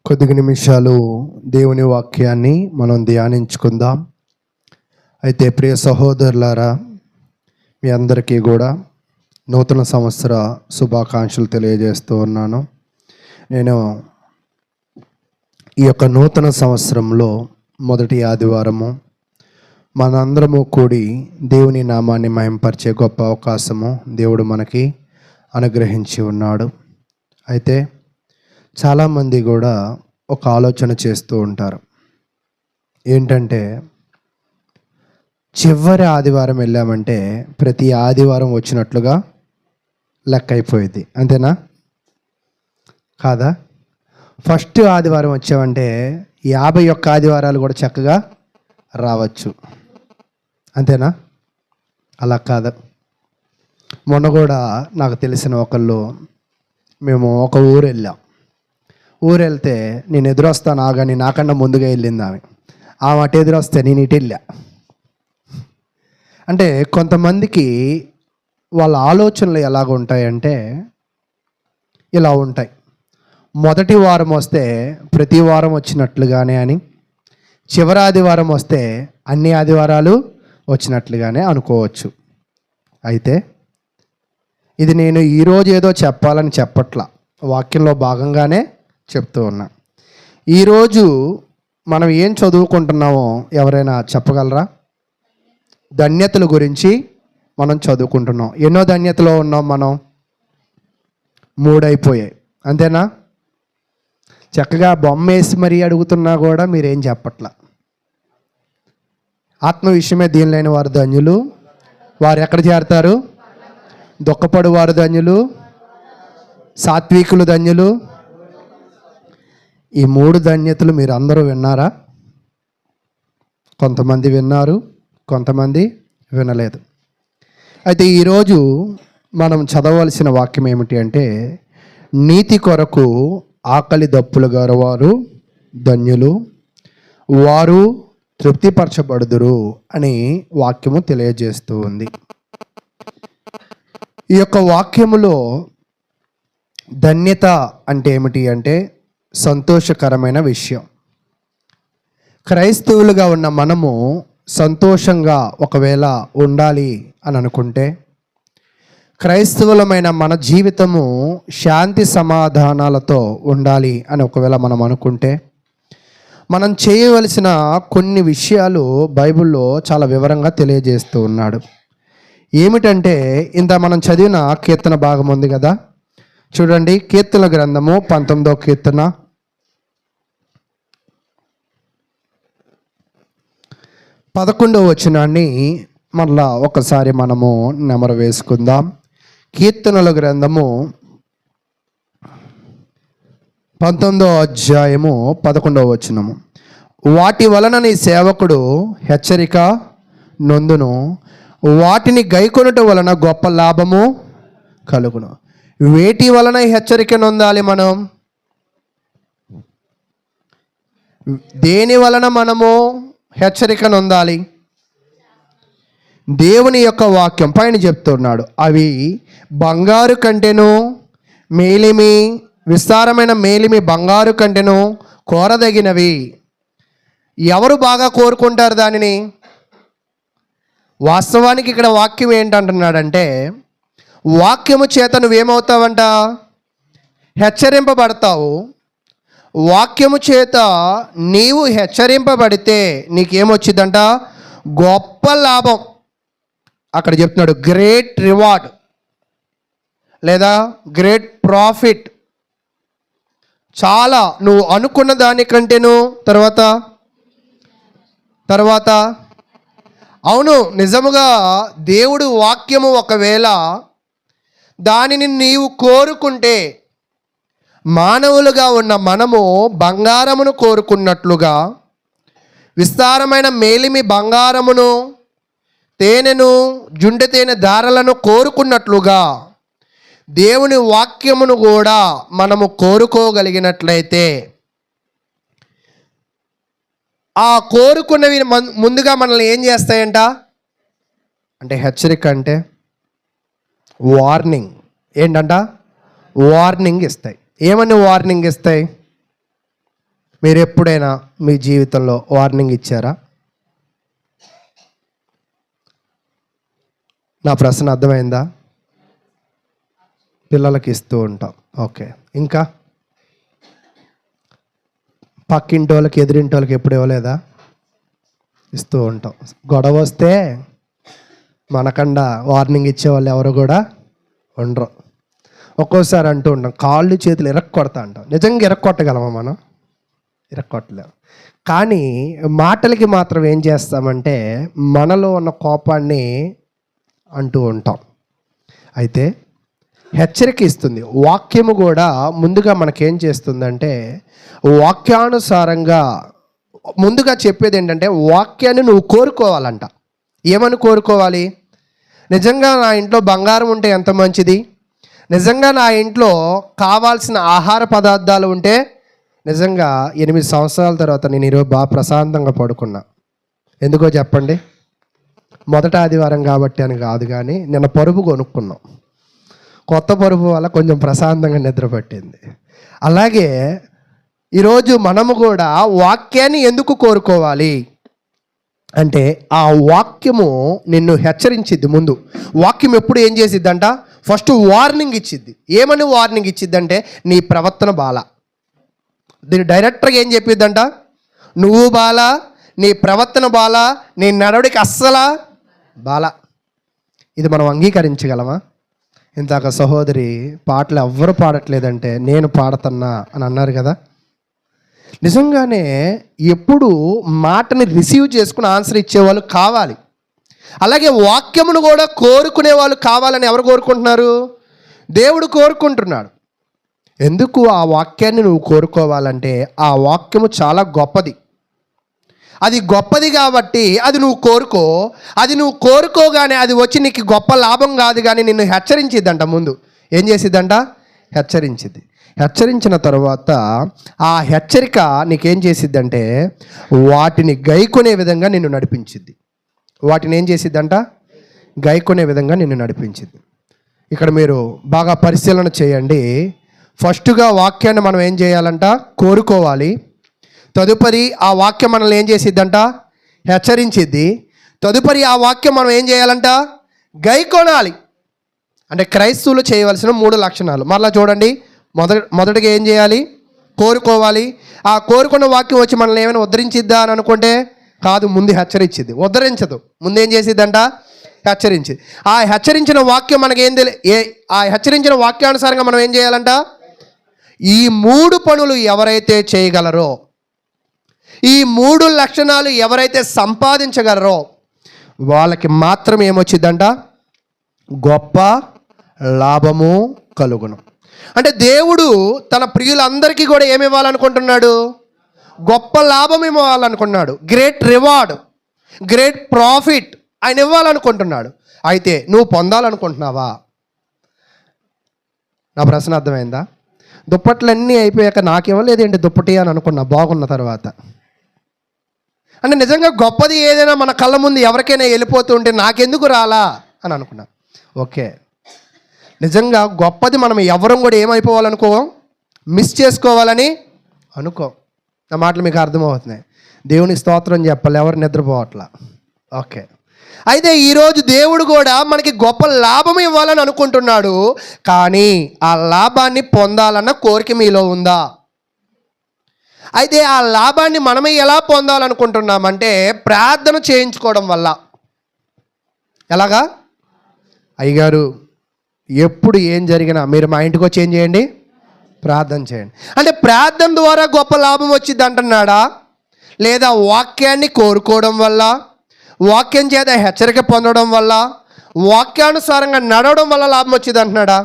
కొద్ది నిమిషాలు దేవుని వాక్యాన్ని మనం ధ్యానించుకుందాం. అయితే ప్రియ సహోదరులారా, మీ అందరికీ కూడా నూతన సంవత్సర శుభాకాంక్షలు తెలియజేస్తూ ఉన్నాను. నేను ఈ యొక్క నూతన సంవత్సరంలో మొదటి ఆదివారము మనందరము కూడి దేవుని నామాన్ని మహింపరిచే గొప్ప అవకాశము దేవుడు మనకి అనుగ్రహించి ఉన్నాడు. అయితే చాలామంది కూడా ఒక ఆలోచన చేస్తూ ఉంటారు. ఏంటంటే, చివరి ఆదివారం వెళ్ళామంటే ప్రతి ఆదివారం వచ్చినట్లుగా లెక్క అయిపోయింది. అంతేనా కాదా? ఫస్ట్ ఆదివారం వచ్చామంటే 51 ఆదివారాలు కూడా చక్కగా రావచ్చు. అంతేనా? అలా కాదు. మొన్న కూడా నాకు తెలిసిన ఒకళ్ళు, మేము ఒక ఊరు వెళ్ళాం. ఊరు వెళ్తే నేను ఎదురొస్తాను ఆగని నాకన్నా ముందుగా వెళ్ళింది ఆమె అటు ఎదురొస్తే నేను ఇటు వెళ్ళా. అంటే కొంతమందికి వాళ్ళ ఆలోచనలు ఎలాగ ఉంటాయంటే ఇలా ఉంటాయి. మొదటి వారం వస్తే ప్రతి వారం వచ్చినట్లుగానే అని, చివరి ఆదివారం వస్తే అన్ని ఆదివారాలు వచ్చినట్లుగానే అనుకోవచ్చు. అయితే ఇది నేను ఈరోజు ఏదో చెప్పాలని చెప్పట్లా, వాక్యంలో భాగంగానే చెప్తూ ఉన్నా. ఈరోజు మనం ఏం చదువుకుంటున్నామో ఎవరైనా చెప్పగలరా? ధన్యతల గురించి మనం చదువుకుంటున్నాం. ఎన్నో ధన్యతలో ఉన్నాం మనం? 3 అయిపోయాయి. అంతేనా? చక్కగా బొమ్మ వేసి మరీ అడుగుతున్నా కూడా మీరేం చెప్పట్లా. ఆత్మ విషయమే దీనిలేని వారు ధన్యులు, వారు ఎక్కడ చేరతారు? దుఃఖపడు వారు ధన్యులు, సాత్వికులు ధన్యులు. ఈ 3 ధన్యతలు మీరు అందరూ విన్నారా? కొంతమంది విన్నారు, కొంతమంది వినలేదు. అయితే ఈరోజు మనం చదవలసిన వాక్యం ఏమిటి అంటే, నీతి కొరకు ఆకలి దప్పులు గలవారు ధన్యులు, వారు తృప్తిపరచబడుదురు అని వాక్యము తెలియజేస్తూ ఉంది. ఈ యొక్క వాక్యములో ధన్యత అంటే ఏమిటి అంటే సంతోషకరమైన విషయం. క్రైస్తవులుగా ఉన్న మనము సంతోషంగా ఒకవేళ ఉండాలి అని అనుకుంటే, క్రైస్తవులమైన మన జీవితము శాంతి సమాధానాలతో ఉండాలి అని ఒకవేళ మనం అనుకుంటే, మనం చేయవలసిన కొన్ని విషయాలు బైబిల్లో చాలా వివరంగా తెలియజేస్తూ ఉన్నాడు. ఏమిటంటే, ఇంత మనం చదివిన కీర్తన భాగం ఉంది కదా, చూడండి. కీర్తన గ్రంథము 19వ కీర్తన 11వ వచనాన్ని మరలా ఒకసారి మనము నెమరు వేసుకుందాం. కీర్తనల గ్రంథము 19వ అధ్యాయము 11వ వచనము. వాటి వలన నీ సేవకుడు హెచ్చరిక నొందును, వాటిని గైకొనుట వలన గొప్ప లాభము కలుగును. వేటి వలన హెచ్చరిక నొందాలి మనం? దేని వలన మనము హెచ్చరిక నొందాలి? దేవుని యొక్క వాక్యం పైన చెప్తున్నాడు. అవి బంగారు కంటెను మేలిమి, విస్తారమైన మేలిమి బంగారు కంటెను కోరదగినవి. ఎవరు బాగా కోరుకుంటారు దానిని? వాస్తవానికి ఇక్కడ వాక్యం ఏంటంటున్నాడంటే, వాక్యము చేత నువ్వేమవుతావంట? హెచ్చరింపబడతావు. వాక్యము చేత నీవు హెచ్చరింపబడితే నీకేమొచ్చిందంట? గొప్ప లాభం. అక్కడ చెప్తున్నాడు గ్రేట్ రివార్డ్ లేదా గ్రేట్ ప్రాఫిట్. చాలా నువ్వు అనుకున్న దానికంటేను తర్వాత అవును, నిజముగా దేవుడు వాక్యము ఒకవేళ దానిని నీవు కోరుకుంటే, మానవులుగా ఉన్న మనము బంగారమును కోరుకున్నట్లుగా, విస్తారమైన మేలిమి బంగారమును, తేనెను, జుండె తేనె దారలను కోరుకున్నట్లుగా దేవుని వాక్యమును కూడా మనము కోరుకోగలిగినట్లయితే, ఆ కోరుకున్నవి ముందుగా మనల్ని ఏం చేస్తాయంట అంటే, హెచ్చరిక అంటే వార్నింగ్. ఏంటంట? వార్నింగ్ ఇస్తాయి. ఏమని వార్నింగ్ ఇస్తాయి? మీరు ఎప్పుడైనా మీ జీవితంలో వార్నింగ్ ఇచ్చారా? నా ప్రశ్న అర్థమైందా? పిల్లలకి ఇస్తూ ఉంటాం. ఓకే, ఇంకా పక్కింటి వాళ్ళకి ఎదురింటి వాళ్ళకి ఎప్పుడు ఇవ్వలేదా? ఇస్తూ ఉంటాం. గొడవ వస్తే మనకన్నా వార్నింగ్ ఇచ్చేవాళ్ళు ఎవరు కూడా ఉండరు. ఒక్కోసారి అంటూ ఉంటాం, కాళ్ళు చేతులు ఇరక్కొడతా అంటాం. నిజంగా ఇరక్కొట్టగలమా మనం? ఇరక్కొట్టలేము. కానీ మాటలకి మాత్రం ఏం చేస్తామంటే మనలో ఉన్న కోపాన్ని అంటూ ఉంటాం. అయితే హెచ్చరిక ఇస్తుంది వాక్యము కూడా. ముందుగా మనకేం చేస్తుందంటే వాక్యానుసారంగా ముందుగా చెప్పేది ఏంటంటే వాక్యాన్ని నువ్వు కోరుకోవాలంట. ఏమని కోరుకోవాలి? నిజంగా నా ఇంట్లో బంగారం ఉంటే ఎంత మంచిది, నిజంగా నా ఇంట్లో కావాల్సిన ఆహార పదార్థాలు ఉంటే, నిజంగా 8 సంవత్సరాల తర్వాత నేను ఈరోజు బాగా ప్రశాంతంగా పడుకున్నా. ఎందుకో చెప్పండి? మొదట ఆదివారం కాబట్టి అని కాదు, కానీ నిన్న పరుపు కొనుక్కున్నాం. కొత్త పరుపు వల్ల కొంచెం ప్రశాంతంగా నిద్ర పట్టింది. అలాగే ఈరోజు మనము కూడా వాక్యాన్ని ఎందుకు కోరుకోవాలి అంటే ఆ వాక్యము నిన్ను హెచ్చరించిద్ది. ముందు వాక్యం ఎప్పుడు ఏం చేసిద్దంట? First warning ఇచ్చిద్ది. ఏమని వార్నింగ్ ఇచ్చిద్దంటే నీ ప్రవర్తన బాల. దీని డైరెక్టర్గా ఏం చెప్పిద్దంట? నువ్వు బాల, నీ ప్రవర్తన బాల, నీ నడవడికి అస్సలా బాల. ఇది మనం అంగీకరించగలమా? ఇందాక సహోదరి పాటలు ఎవ్వరు పాడట్లేదంటే నేను పాడుతున్నా అని అన్నారు కదా. నిజంగానే ఎప్పుడు మాటని రిసీవ్ చేసుకుని ఆన్సర్ ఇచ్చేవాళ్ళు కావాలి. అలాగే వాక్యమును కూడా కోరుకునే వాళ్ళు కావాలని ఎవరు కోరుకుంటున్నారు? దేవుడు కోరుకుంటున్నాడు. ఎందుకు ఆ వాక్యాన్ని నువ్వు కోరుకోవాలంటే ఆ వాక్యము చాలా గొప్పది. అది గొప్పది కాబట్టి అది నువ్వు కోరుకో. అది నువ్వు కోరుకోగానే అది వచ్చి నీకు గొప్ప లాభం కాదు, కానీ నిన్ను హెచ్చరించిద్దంట. ముందు ఏం చేసిద్దంట? హెచ్చరించిద్ది. హెచ్చరించిన తర్వాత ఆ హెచ్చరిక నీకేం చేసిద్దంటే వాటిని గైకొనే విధంగా నిన్ను నడిపించిద్ది. వాటిని ఏం చేసిద్దంట? గైకొనే విధంగా నిన్ను నడిపించిద్ది. ఇక్కడ మీరు బాగా పరిశీలన చేయండి. ఫస్ట్గా వాక్యాన్ని మనం ఏం చేయాలంట? కోరుకోవాలి. తదుపరి ఆ వాక్యం మనల్ని ఏం చేసిద్దంట? హెచ్చరించిద్ది. తదుపరి ఆ వాక్యం మనం ఏం చేయాలంట? గైకొనాలి. అంటే క్రైస్తవులు చేయవలసిన 3 లక్షణాలు. మరలా చూడండి. మొదటిగా ఏం చేయాలి? కోరుకోవాలి. ఆ కోరుకున్న వాక్యం వచ్చి మనల్ని ఏమైనా ఉద్ధరించిద్దా అని అనుకుంటే కాదు, ముందు హెచ్చరించిద్ది. ఉద్ధరించదు, ముందేం చేసిద్దంట? హెచ్చరించింది. ఆ హెచ్చరించిన వాక్యం మనకేం ఆ హెచ్చరించిన వాక్యానుసారంగా మనం ఏం చేయాలంట? ఈ 3 పనులు ఎవరైతే చేయగలరో, ఈ 3 లక్షణాలు ఎవరైతే సంపాదించగలరో వాళ్ళకి మాత్రం ఏమొచ్చిందంట? గొప్ప లాభము కలుగును. అంటే దేవుడు తన ప్రియులందరికీ కూడా ఏమి ఇవ్వాలనుకుంటున్నాడు? గొప్ప లాభం ఇవ్వాలనుకున్నాడు. గ్రేట్ రివార్డ్, గ్రేట్ ప్రాఫిట్ ఆయన ఇవ్వాలనుకుంటున్నాడు. అయితే నువ్వు పొందాలనుకుంటున్నావా? నా ప్రశ్న అర్థమైందా? దుప్పట్లన్నీ అయిపోయాక నాకు ఇవ్వలేదేంటి దుప్పటి అని అనుకున్నా బాగున్న తర్వాత. అంటే నిజంగా గొప్పది ఏదైనా మన కళ్ళ ముందు ఎవరికైనా వెళ్ళిపోతూ ఉంటే నాకెందుకు రాలా అని అనుకున్నా. ఓకే, నిజంగా గొప్పది మనం ఎవరం కూడా ఏమైపోవాలనుకో, మిస్ చేసుకోవాలని అనుకో. నా మాటలు మీకు అర్థమవుతున్నాయి. దేవుని స్తోత్రం చెప్పాలి, ఎవరు నిద్రపోవట్లా. ఓకే, అయితే ఈరోజు దేవుడు కూడా మనకి గొప్ప లాభం ఇవ్వాలని అనుకుంటున్నాడు. కానీ ఆ లాభాన్ని పొందాలన్న కోరిక మీలో ఉందా? అయితే ఆ లాభాన్ని మనమే ఎలా పొందాలనుకుంటున్నామంటే ప్రార్థన చేయించుకోవడం వల్ల. ఎలాగా? అయ్యగారు ఎప్పుడు ఏం జరిగినా మీరు మా ఇంటికి వచ్చి ఏం చేయండి? ప్రార్థన చేయండి. అంటే ప్రార్థన ద్వారా గొప్ప లాభం వచ్చింది అంటున్నాడా? లేదా వాక్యాన్ని కోరుకోవడం వల్ల, వాక్యం చేత హెచ్చరిక పొందడం వల్ల, వాక్యానుసారంగా నడవడం వల్ల లాభం వచ్చింది అంటున్నాడా?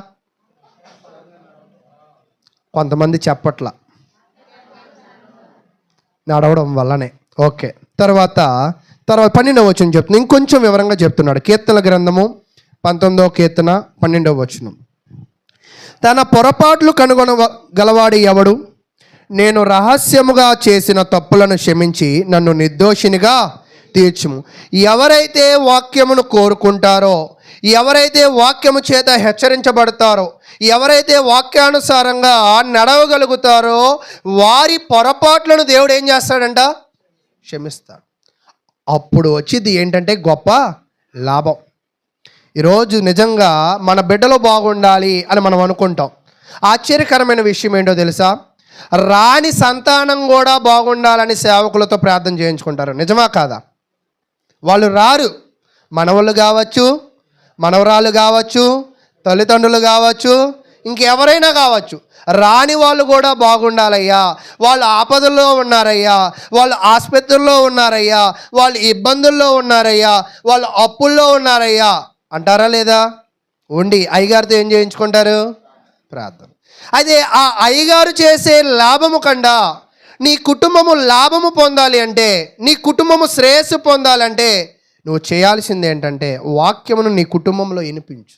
కొంతమంది చెప్పట్లా, నడవడం వల్లనే. ఓకే, తర్వాత 12వ వచనం చెప్తుంది. ఇంకొంచెం వివరంగా చెప్తున్నాడు. కీర్తనల గ్రంథము 19వ కీర్తన 12వ వచనం. తన పొరపాట్లు కనుగొనగలవాడు ఎవడు? నేను రహస్యముగా చేసిన తప్పులను క్షమించి నన్ను నిర్దోషినిగా తీర్చుము. ఎవరైతే వాక్యమును కోరుకుంటారో, ఎవరైతే వాక్యము చేత హెచ్చరించబడతారో, ఎవరైతే వాక్యానుసారంగా నడవగలుగుతారో వారి పొరపాట్లను దేవుడు ఏం చేస్తాడంట? క్షమిస్తాడు. అప్పుడు వచ్చింది ఏంటంటే గొప్ప లాభం. ఈరోజు నిజంగా మన బిడ్డలు బాగుండాలి అని మనం అనుకుంటాం. ఆశ్చర్యకరమైన విషయం ఏంటో తెలుసా? రాని సంతానం కూడా బాగుండాలని సేవకులతో ప్రార్థన చేయించుకుంటారు. నిజమా కాదా? వాళ్ళు రారు, మనవళ్ళు కావచ్చు, మనవరాలు కావచ్చు, తల్లిదండ్రులు కావచ్చు, ఇంకెవరైనా కావచ్చు, రాని వాళ్ళు కూడా బాగుండాలయ్యా, వాళ్ళు ఆపదల్లో ఉన్నారయ్యా, వాళ్ళు ఆసుపత్రుల్లో ఉన్నారయ్యా, వాళ్ళు ఇబ్బందుల్లో ఉన్నారయ్యా, వాళ్ళు అప్పుల్లో ఉన్నారయ్యా అంటారా లేదా? ఉండి అయ్యగారితో ఏం చేయించుకుంటారు? ప్రార్థన. అదే ఆ అయ్యగారు చేసే లాభము కన్నా నీ కుటుంబము లాభము పొందాలి అంటే, నీ కుటుంబము శ్రేయస్సు పొందాలంటే నువ్వు చేయాల్సింది ఏంటంటే వాక్యమును నీ కుటుంబంలో వినిపించు.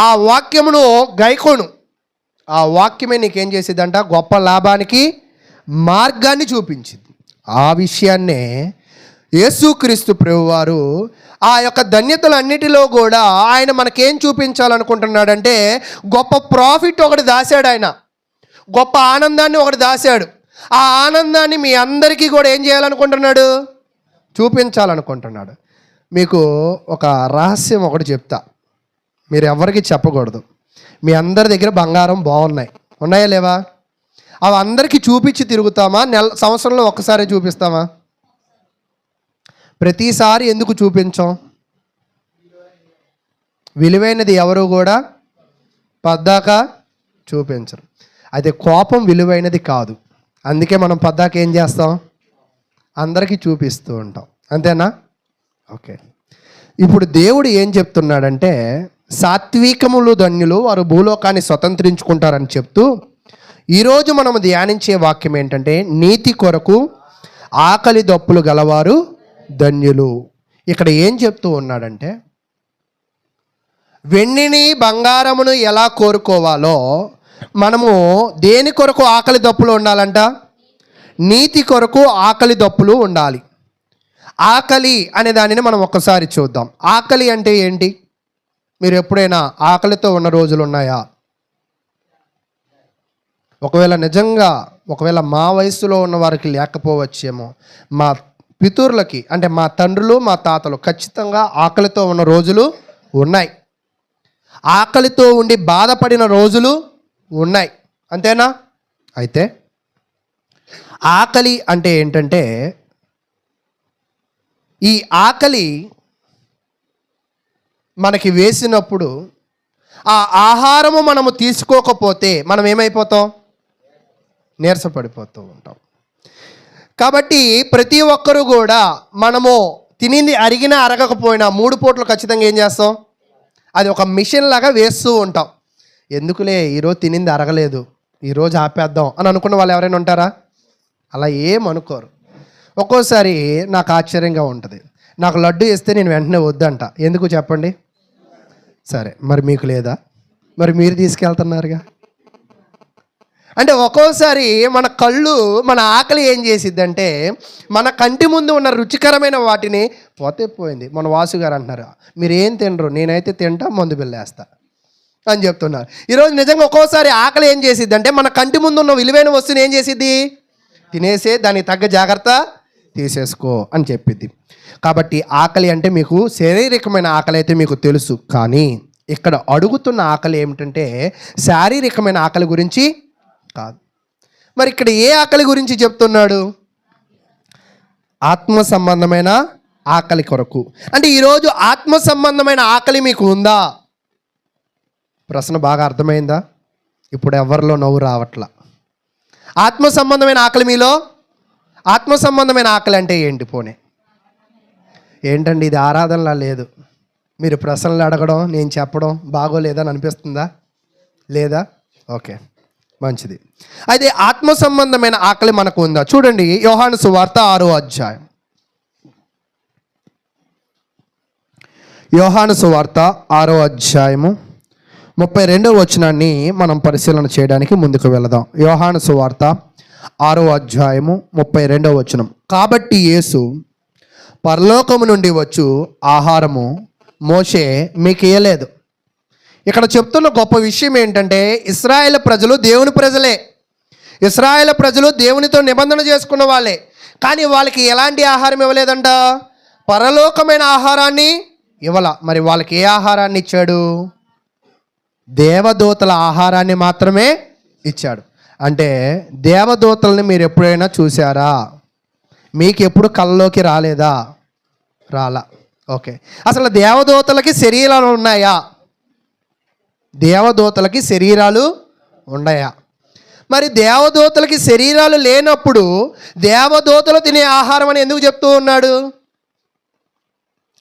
ఆ వాక్యమును గైకోను. ఆ వాక్యమే నీకేం చేసిద్దంట? గొప్ప లాభానికి మార్గాన్ని చూపించింది. ఆ విషయాన్నే యేసుక్రీస్తు ప్రభువారు ఆ యొక్క ధన్యతలన్నిటిలో కూడా ఆయన మనకేం చూపించాలనుకుంటున్నాడంటే గొప్ప ప్రాఫిట్ ఒకటి దాశాడు. ఆయన గొప్ప ఆనందాన్ని ఒకటి దాశాడు. ఆ ఆనందాన్ని మీ అందరికీ కూడా ఏం చేయాలనుకుంటున్నాడు? చూపించాలనుకుంటున్నాడు. మీకు ఒక రహస్యం ఒకటి చెప్తా, మీరు ఎవరికి చెప్పకూడదు. మీ అందరి దగ్గర బంగారం బాగున్నాయి, ఉన్నాయా లేవా? అవి అందరికీ చూపించి తిరుగుతామా? సంవత్సరంలో ఒక్కసారి చూపిస్తామా? ప్రతిసారి ఎందుకు చూపించాం? విలువైనది ఎవరు కూడా పద్దాక చూపించరు. అయితే కోపం విలువైనది కాదు, అందుకే మనం పద్దాక ఏం చేస్తాం? అందరికీ చూపిస్తూ ఉంటాం. అంతేనా? ఓకే. ఇప్పుడు దేవుడు ఏం చెప్తున్నాడంటే సాత్వికములు ధన్యులు, వారు భూలోకాన్ని స్వతంత్రించుకుంటారని చెప్తూ ఈరోజు మనం ధ్యానించే వాక్యం ఏంటంటే నీతి కొరకు ఆకలి దప్పులు గలవారు ధన్యులు. ఇక్కడ ఏం చెప్తూ ఉన్నాడంటే వెండిని బంగారమును ఎలా కోరుకోవాలో మనము దేని కొరకు ఆకలి దప్పులు ఉండాలంట? నీతి కొరకు ఆకలి దప్పులు ఉండాలి. ఆకలి అనే దానిని మనం ఒక్కసారి చూద్దాం. ఆకలి అంటే ఏంటి? మీరు ఎప్పుడైనా ఆకలితో ఉన్న రోజులు ఉన్నాయా? ఒకవేళ మా వయసులో ఉన్న వారికి లేకపోవచ్చేమో, మా పితరులకి అంటే మా తండ్రులు మా తాతలు ఖచ్చితంగా ఆకలితో ఉన్న రోజులు ఉన్నాయి. ఆకలితో ఉండి బాధపడిన రోజులు ఉన్నాయి. అంతేనా? అయితే ఆకలి అంటే ఏంటంటే ఈ ఆకలి మనకి వేసినప్పుడు ఆ ఆహారము మనము తీసుకోకపోతే మనం ఏమైపోతాం? నీరసపడిపోతూ ఉంటాం. కాబట్టి ప్రతి ఒక్కరూ కూడా మనము తినింది అరిగినా అరగకపోయినా 3 పూటలు ఖచ్చితంగా ఏం చేస్తాం? అది ఒక మిషన్ లాగా వేస్తూ ఉంటాం. ఎందుకులే ఈరోజు తినింది అరగలేదు, ఈరోజు ఆపేద్దాం అని అనుకున్న వాళ్ళు ఎవరైనా ఉంటారా? అలా ఏమనుకోరు. ఒక్కోసారి నాకు ఆశ్చర్యంగా ఉంటుంది, నాకు లడ్డు ఇస్తే నేను వెంటనే వద్దంట. ఎందుకు చెప్పండి? సరే, మరి మీకు లేదా? మరి మీరు తీసుకెళ్తున్నారుగా. అంటే ఒక్కోసారి మన కళ్ళు, మన ఆకలి ఏం చేసిద్దంటే మన కంటి ముందు ఉన్న రుచికరమైన వాటిని పోతే పోయింది. మన వాసు గారు అంటున్నారు, మీరు ఏం తినరు, నేనైతే తింటా, మందు బిల్లేస్తా అని చెప్తున్నారు. ఈరోజు నిజంగా ఒక్కోసారి ఆకలి ఏం చేసిద్దంటే మన కంటి ముందు ఉన్న విలువైన వస్తువుని ఏం చేసిద్ది? తినేసే, దానికి తగ్గ జాగ్రత్త తీసేసుకో అని చెప్పిద్ది. కాబట్టి ఆకలి అంటే మీకు శారీరకమైన ఆకలి అయితే మీకు తెలుసు, కానీ ఇక్కడ అడుగుతున్న ఆకలి ఏమిటంటే శారీరకమైన ఆకలి గురించి కాదు. మరి ఇక్కడ ఏ ఆకలి గురించి చెప్తున్నాడు? ఆత్మ సంబంధమైన ఆకలి కొరకు. అంటే ఈరోజు ఆత్మ సంబంధమైన ఆకలి మీకు ఉందా? ప్రశ్న బాగా అర్థమైందా? ఇప్పుడు ఎవరిలో నవ్వు రావట్లా. ఆత్మ సంబంధమైన ఆకలి మీలో, ఆత్మ సంబంధమైన ఆకలి అంటే ఏంటి? పోనీ ఏంటండి ఇది ఆరాధనలా లేదు, మీరు ప్రశ్నలు అడగడం నేను చెప్పడం బాగోలేదని అనిపిస్తుందా? లేదా? ఓకే, మంచిది. అయితే ఆత్మ సంబంధమైన ఆకలి మనకు ఉందా? చూడండి, యోహాను సువార్త 6వ అధ్యాయం. యోహాను సువార్త 6వ అధ్యాయము 32వ వచనాన్ని మనం పరిశీలన చేయడానికి ముందుకు వెళదాం. యోహాను సువార్త 6వ అధ్యాయము 32వ వచనం. కాబట్టి యేసు పరలోకము నుండి వచ్చు ఆహారము మోషే మీకు ఇయ్యలేదు. ఇక్కడ చెప్తున్న గొప్ప విషయం ఏంటంటే ఇశ్రాయేలు ప్రజలు దేవుని ప్రజలే, ఇశ్రాయేలు ప్రజలు దేవునితో నిబంధన చేసుకున్న వాళ్ళే. కానీ వాళ్ళకి ఎలాంటి ఆహారం ఇవ్వలేదంట, పరలోకమైన ఆహారాన్ని ఇవ్వాల. మరి వాళ్ళకి ఏ ఆహారాన్ని ఇచ్చాడు? దేవదూతల ఆహారాన్ని మాత్రమే ఇచ్చాడు. అంటే దేవదూతల్ని మీరు ఎప్పుడైనా చూసారా? మీకు ఎప్పుడు కళ్ళలోకి రాలేదా? రాలా. ఓకే, అసలు దేవదూతలకి శరీరాలు ఉన్నాయా? దేవదూతలకి శరీరాలు ఉన్నాయా? మరి దేవదూతలకి శరీరాలు లేనప్పుడు దేవదూతలు తినే ఆహారం అని ఎందుకు చెప్తూ ఉన్నాడు?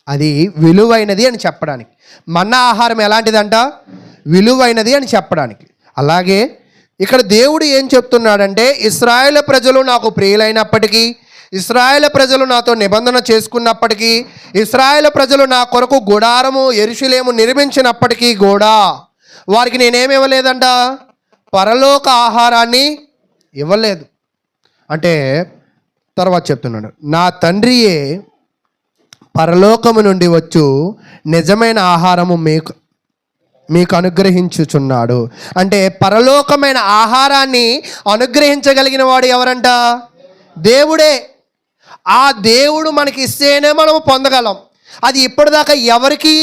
అది విలువైనది అని చెప్పడానికి. మన్నా ఆహారం ఎలాంటిదంట? విలువైనది అని చెప్పడానికి. అలాగే ఇక్కడ దేవుడు ఏం చెప్తున్నాడంటే ఇశ్రాయేలు ప్రజలు నాకు ప్రియులైనప్పటికీ, ఇశ్రాయేలు ప్రజలు నాతో నిబంధన చేసుకున్నప్పటికీ, ఇశ్రాయేలు ప్రజలు నా కొరకు గుడారము యెరూషలేము నిర్మించినప్పటికీ కూడా వారికి నేనేమి ఇవ్వలేదంట? పరలోక ఆహారాన్ని ఇవ్వలేదు. అంటే తర్వాత చెప్తున్నాడు, నా తండ్రియే పరలోకము నుండి వచ్చు నిజమైన ఆహారము మీకు అనుగ్రహించుచున్నాడు. అంటే పరలోకమైన ఆహారాన్ని అనుగ్రహించగలిగిన వాడు ఎవరంట? దేవుడే. ఆ దేవుడు మనకి ఇస్తేనే మనం పొందగలం. అది ఇప్పటిదాకా ఎవరికి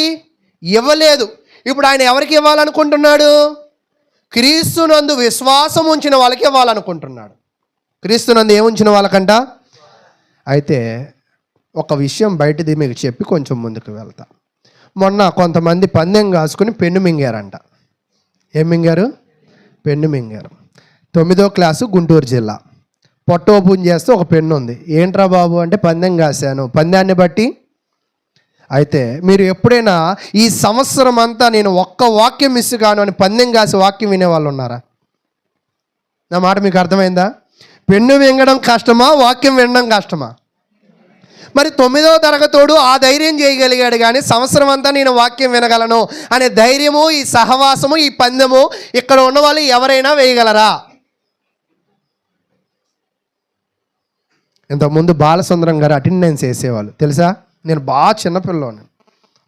ఇవ్వలేదు. ఇప్పుడు ఆయన ఎవరికి ఇవ్వాలనుకుంటున్నాడు? క్రీస్తునందు విశ్వాసం ఉంచిన వాళ్ళకి ఇవ్వాలనుకుంటున్నాడు. క్రీస్తునందు ఏముంచిన వాళ్ళకంట? అయితే ఒక విషయం బయటది మీకు చెప్పి కొంచెం ముందుకు వెళ్తా. మొన్న కొంతమంది పందెం కాసుకుని పెన్ను మింగారంట. ఏం మింగారు? పెన్ను మింగారు. 9వ క్లాసు గుంటూరు జిల్లా. పొట్ట ఓపెన్ చేస్తే ఒక పెన్ను ఉంది. ఏంట్రా బాబు అంటే పందెం కాశాను, పందాన్ని బట్టి. అయితే మీరు ఎప్పుడైనా ఈ సంవత్సరం అంతా నేను ఒక్క వాక్యం మిస్ కాను అని పందెం కాసి వాక్యం వినేవాళ్ళు ఉన్నారా? నా మాట మీకు అర్థమైందా? పెన్ను మింగడం కష్టమా, వాక్యం వినడం కష్టమా? మరి 9వ తరగతోడు ఆ ధైర్యం చేయగలిగాడు, కానీ సంవత్సరం అంతా నేను వాక్యం వినగలను అనే ధైర్యము, ఈ సహవాసము, ఈ పందెము ఇక్కడ ఉన్న వాళ్ళు ఎవరైనా వేయగలరా? ఇంతకుముందు బాలసుందరం గారు అటెండెన్స్ వేసేవాళ్ళు తెలుసా? నేను బాగా చిన్నపిల్లని.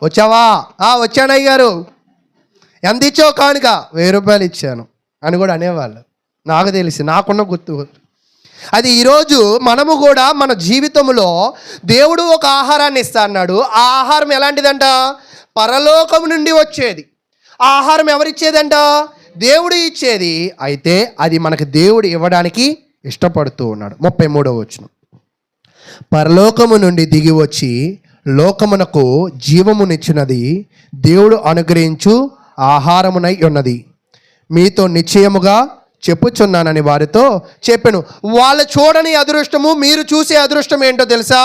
వచ్చావా? వచ్చానయ్య గారు. ఎంత ఇచ్చావు కానుక? 1000 రూపాయలు ఇచ్చాను అని కూడా అనేవాళ్ళు. నాకు తెలిసి, నాకున్న గుర్తు. అది ఈరోజు మనము కూడా మన జీవితంలో దేవుడు ఒక ఆహారాన్ని ఇస్తా అన్నాడు. ఆ ఆహారం ఎలాంటిదంట? పరలోకం నుండి వచ్చేది. ఆ ఆహారం ఎవరిచ్చేదంట? దేవుడు ఇచ్చేది. అయితే అది మనకు దేవుడు ఇవ్వడానికి ఇష్టపడుతూ ఉన్నాడు. 33వ వచనం, పరలోకము నుండి దిగి వచ్చి లోకమునకు జీవమునిచ్చినది దేవుడు అనుగ్రహించు ఆహారమునై ఉన్నది. మీతో నిశ్చయముగా చెప్పుచున్నానని వారితో చెప్పాను. వాళ్ళు చూడని అదృష్టము, మీరు చూసే అదృష్టం ఏంటో తెలుసా?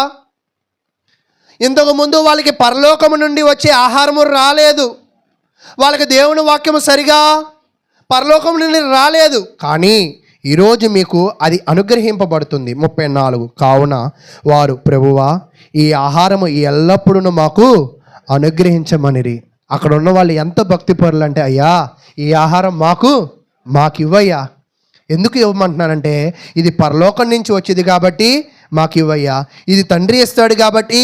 ఇంతకుముందు వాళ్ళకి పరలోకము నుండి వచ్చే ఆహారము రాలేదు. వాళ్ళకి దేవుని వాక్యము సరిగా పరలోకం నుండి రాలేదు. కానీ ఈరోజు మీకు అది అనుగ్రహింపబడుతుంది. 34, కావున వారు ప్రభువా ఈ ఆహారము ఎల్లప్పుడూ మాకు అనుగ్రహించమనిరి. అక్కడ ఉన్న వాళ్ళు ఎంత భక్తిపరులు అంటే, అయ్యా ఈ ఆహారం మాకు ఇవ్వయ్యా. ఎందుకు ఇవ్వమంటున్నానంటే ఇది పరలోకం నుంచి వచ్చేది కాబట్టి మాకు ఇవ్వయ్యా, ఇది తండ్రి ఇస్తాడు కాబట్టి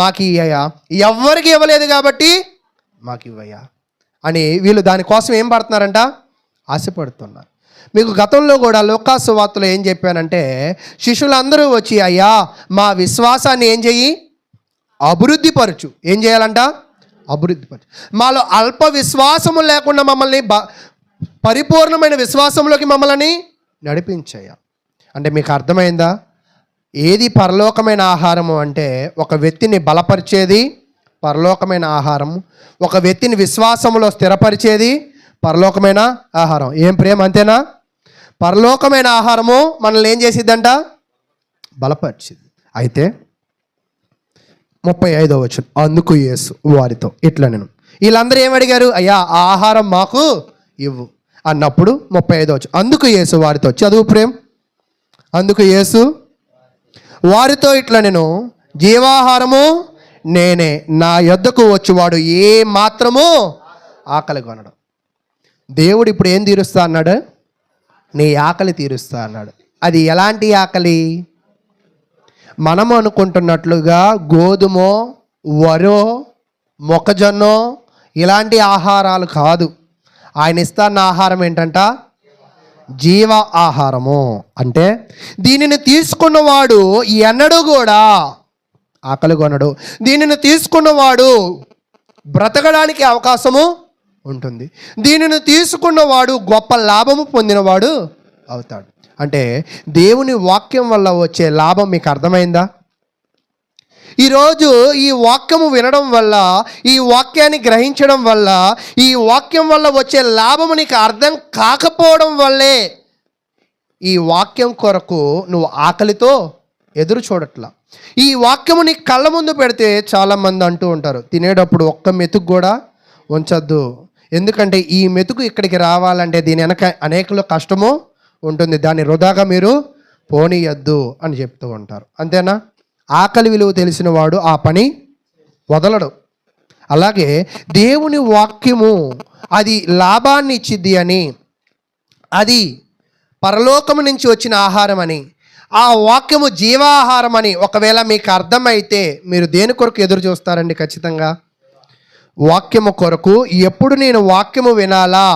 మాకు ఇవ్వయ్యా, ఎవ్వరికి ఇవ్వలేదు కాబట్టి మాకు ఇవ్వయ్యా అని వీళ్ళు దానికోసం ఏం పడుతున్నారంట? ఆశపడుతున్నారు. మీకు గతంలో కూడా లూకాసు వార్తలో ఏం చెప్పానంటే, శిష్యులందరూ వచ్చి అయ్యా మా విశ్వాసాన్ని ఏం చెయ్యి? అభివృద్ధిపరచు. ఏం చేయాలంట? అభివృద్ధిపరచు. మాలో అల్ప విశ్వాసము లేకుండా మమ్మల్ని పరిపూర్ణమైన విశ్వాసంలోకి మమ్మల్ని నడిపించయ్యా. అంటే మీకు అర్థమైందా? ఏది పరలోకమైన ఆహారము అంటే ఒక వ్యక్తిని బలపరిచేది పరలోకమైన ఆహారము, ఒక వ్యక్తిని విశ్వాసంలో స్థిరపరిచేది పరలోకమైన ఆహారం. ఏం ప్రేమ, అంతేనా? పరలోకమైన ఆహారము మనల్ని ఏం చేసిద్దంట? బలపరిచింది. అయితే 35వ వచనం, అందుకు యేసు వారితో ఇట్లా నేను, వీళ్ళందరూ ఏమడిగారు? అయ్యా ఆ ఆహారం మాకు ఇవ్వు అన్నప్పుడు 35వ వచనం, అందుకు యేసు వారితో, చదువు ప్రేమ్, అందుకు యేసు వారితో ఇట్లా నేను, జీవాహారము నేనే, నా యొద్దకు వచ్చేవాడు ఏ మాత్రము ఆకలి కొనడు. దేవుడు ఇప్పుడు ఏం తీరుస్తా అన్నాడు? నీ ఆకలి తీరుస్తా అన్నాడు. అది ఎలాంటి ఆకలి? మనము అనుకుంటున్నట్లుగా గోధుమో వరో మొక్కజొన్న ఇలాంటి ఆహారాలు కాదు. ఆయన ఇస్తాన్న ఆహారం ఏంటంట? జీవ ఆహారము. అంటే దీనిని తీసుకున్నవాడు ఎన్నడూ కూడా ఆకలి కొనడు. దీనిని తీసుకున్నవాడు బ్రతకడానికి అవకాశము ఉంటుంది. దీనిని తీసుకున్నవాడు గొప్ప లాభము పొందినవాడు అవుతాడు. అంటే దేవుని వాక్యం వల్ల వచ్చే లాభం మీకు అర్థమైందా? ఈరోజు ఈ వాక్యము వినడం వల్ల, ఈ వాక్యాన్ని గ్రహించడం వల్ల, ఈ వాక్యం వల్ల వచ్చే లాభము నీకు అర్థం కాకపోవడం వల్లే ఈ వాక్యం కొరకు నువ్వు ఆకలితో ఎదురు చూడట్లా. ఈ వాక్యము నీ కళ్ళ ముందు పెడితే చాలామంది అంటూ ఉంటారు, తినేటప్పుడు ఒక్క మెతుకు కూడా ఉంచొద్దు, ఎందుకంటే ఈ మెతుకు ఇక్కడికి రావాలంటే దీని వెనక అనేకలు కష్టము ఉంటుంది, దాన్ని వృధాగా మీరు పోనీయద్దు అని చెప్తూ ఉంటారు. అంతేనా? ఆకలి విలువ తెలిసిన వాడు ఆ పని వదలడు. అలాగే దేవుని వాక్యము అది లాభాన్ని ఇచ్చిద్ది అని, అది పరలోకము నుంచి వచ్చిన ఆహారం అని, ఆ వాక్యము జీవాహారం అని ఒకవేళ మీకు అర్థమైతే మీరు దేని కొరకు ఎదురు చూస్తారండి? ఖచ్చితంగా వాక్యము కొరకు. ఎప్పుడు నేను వాక్యము వినాలా,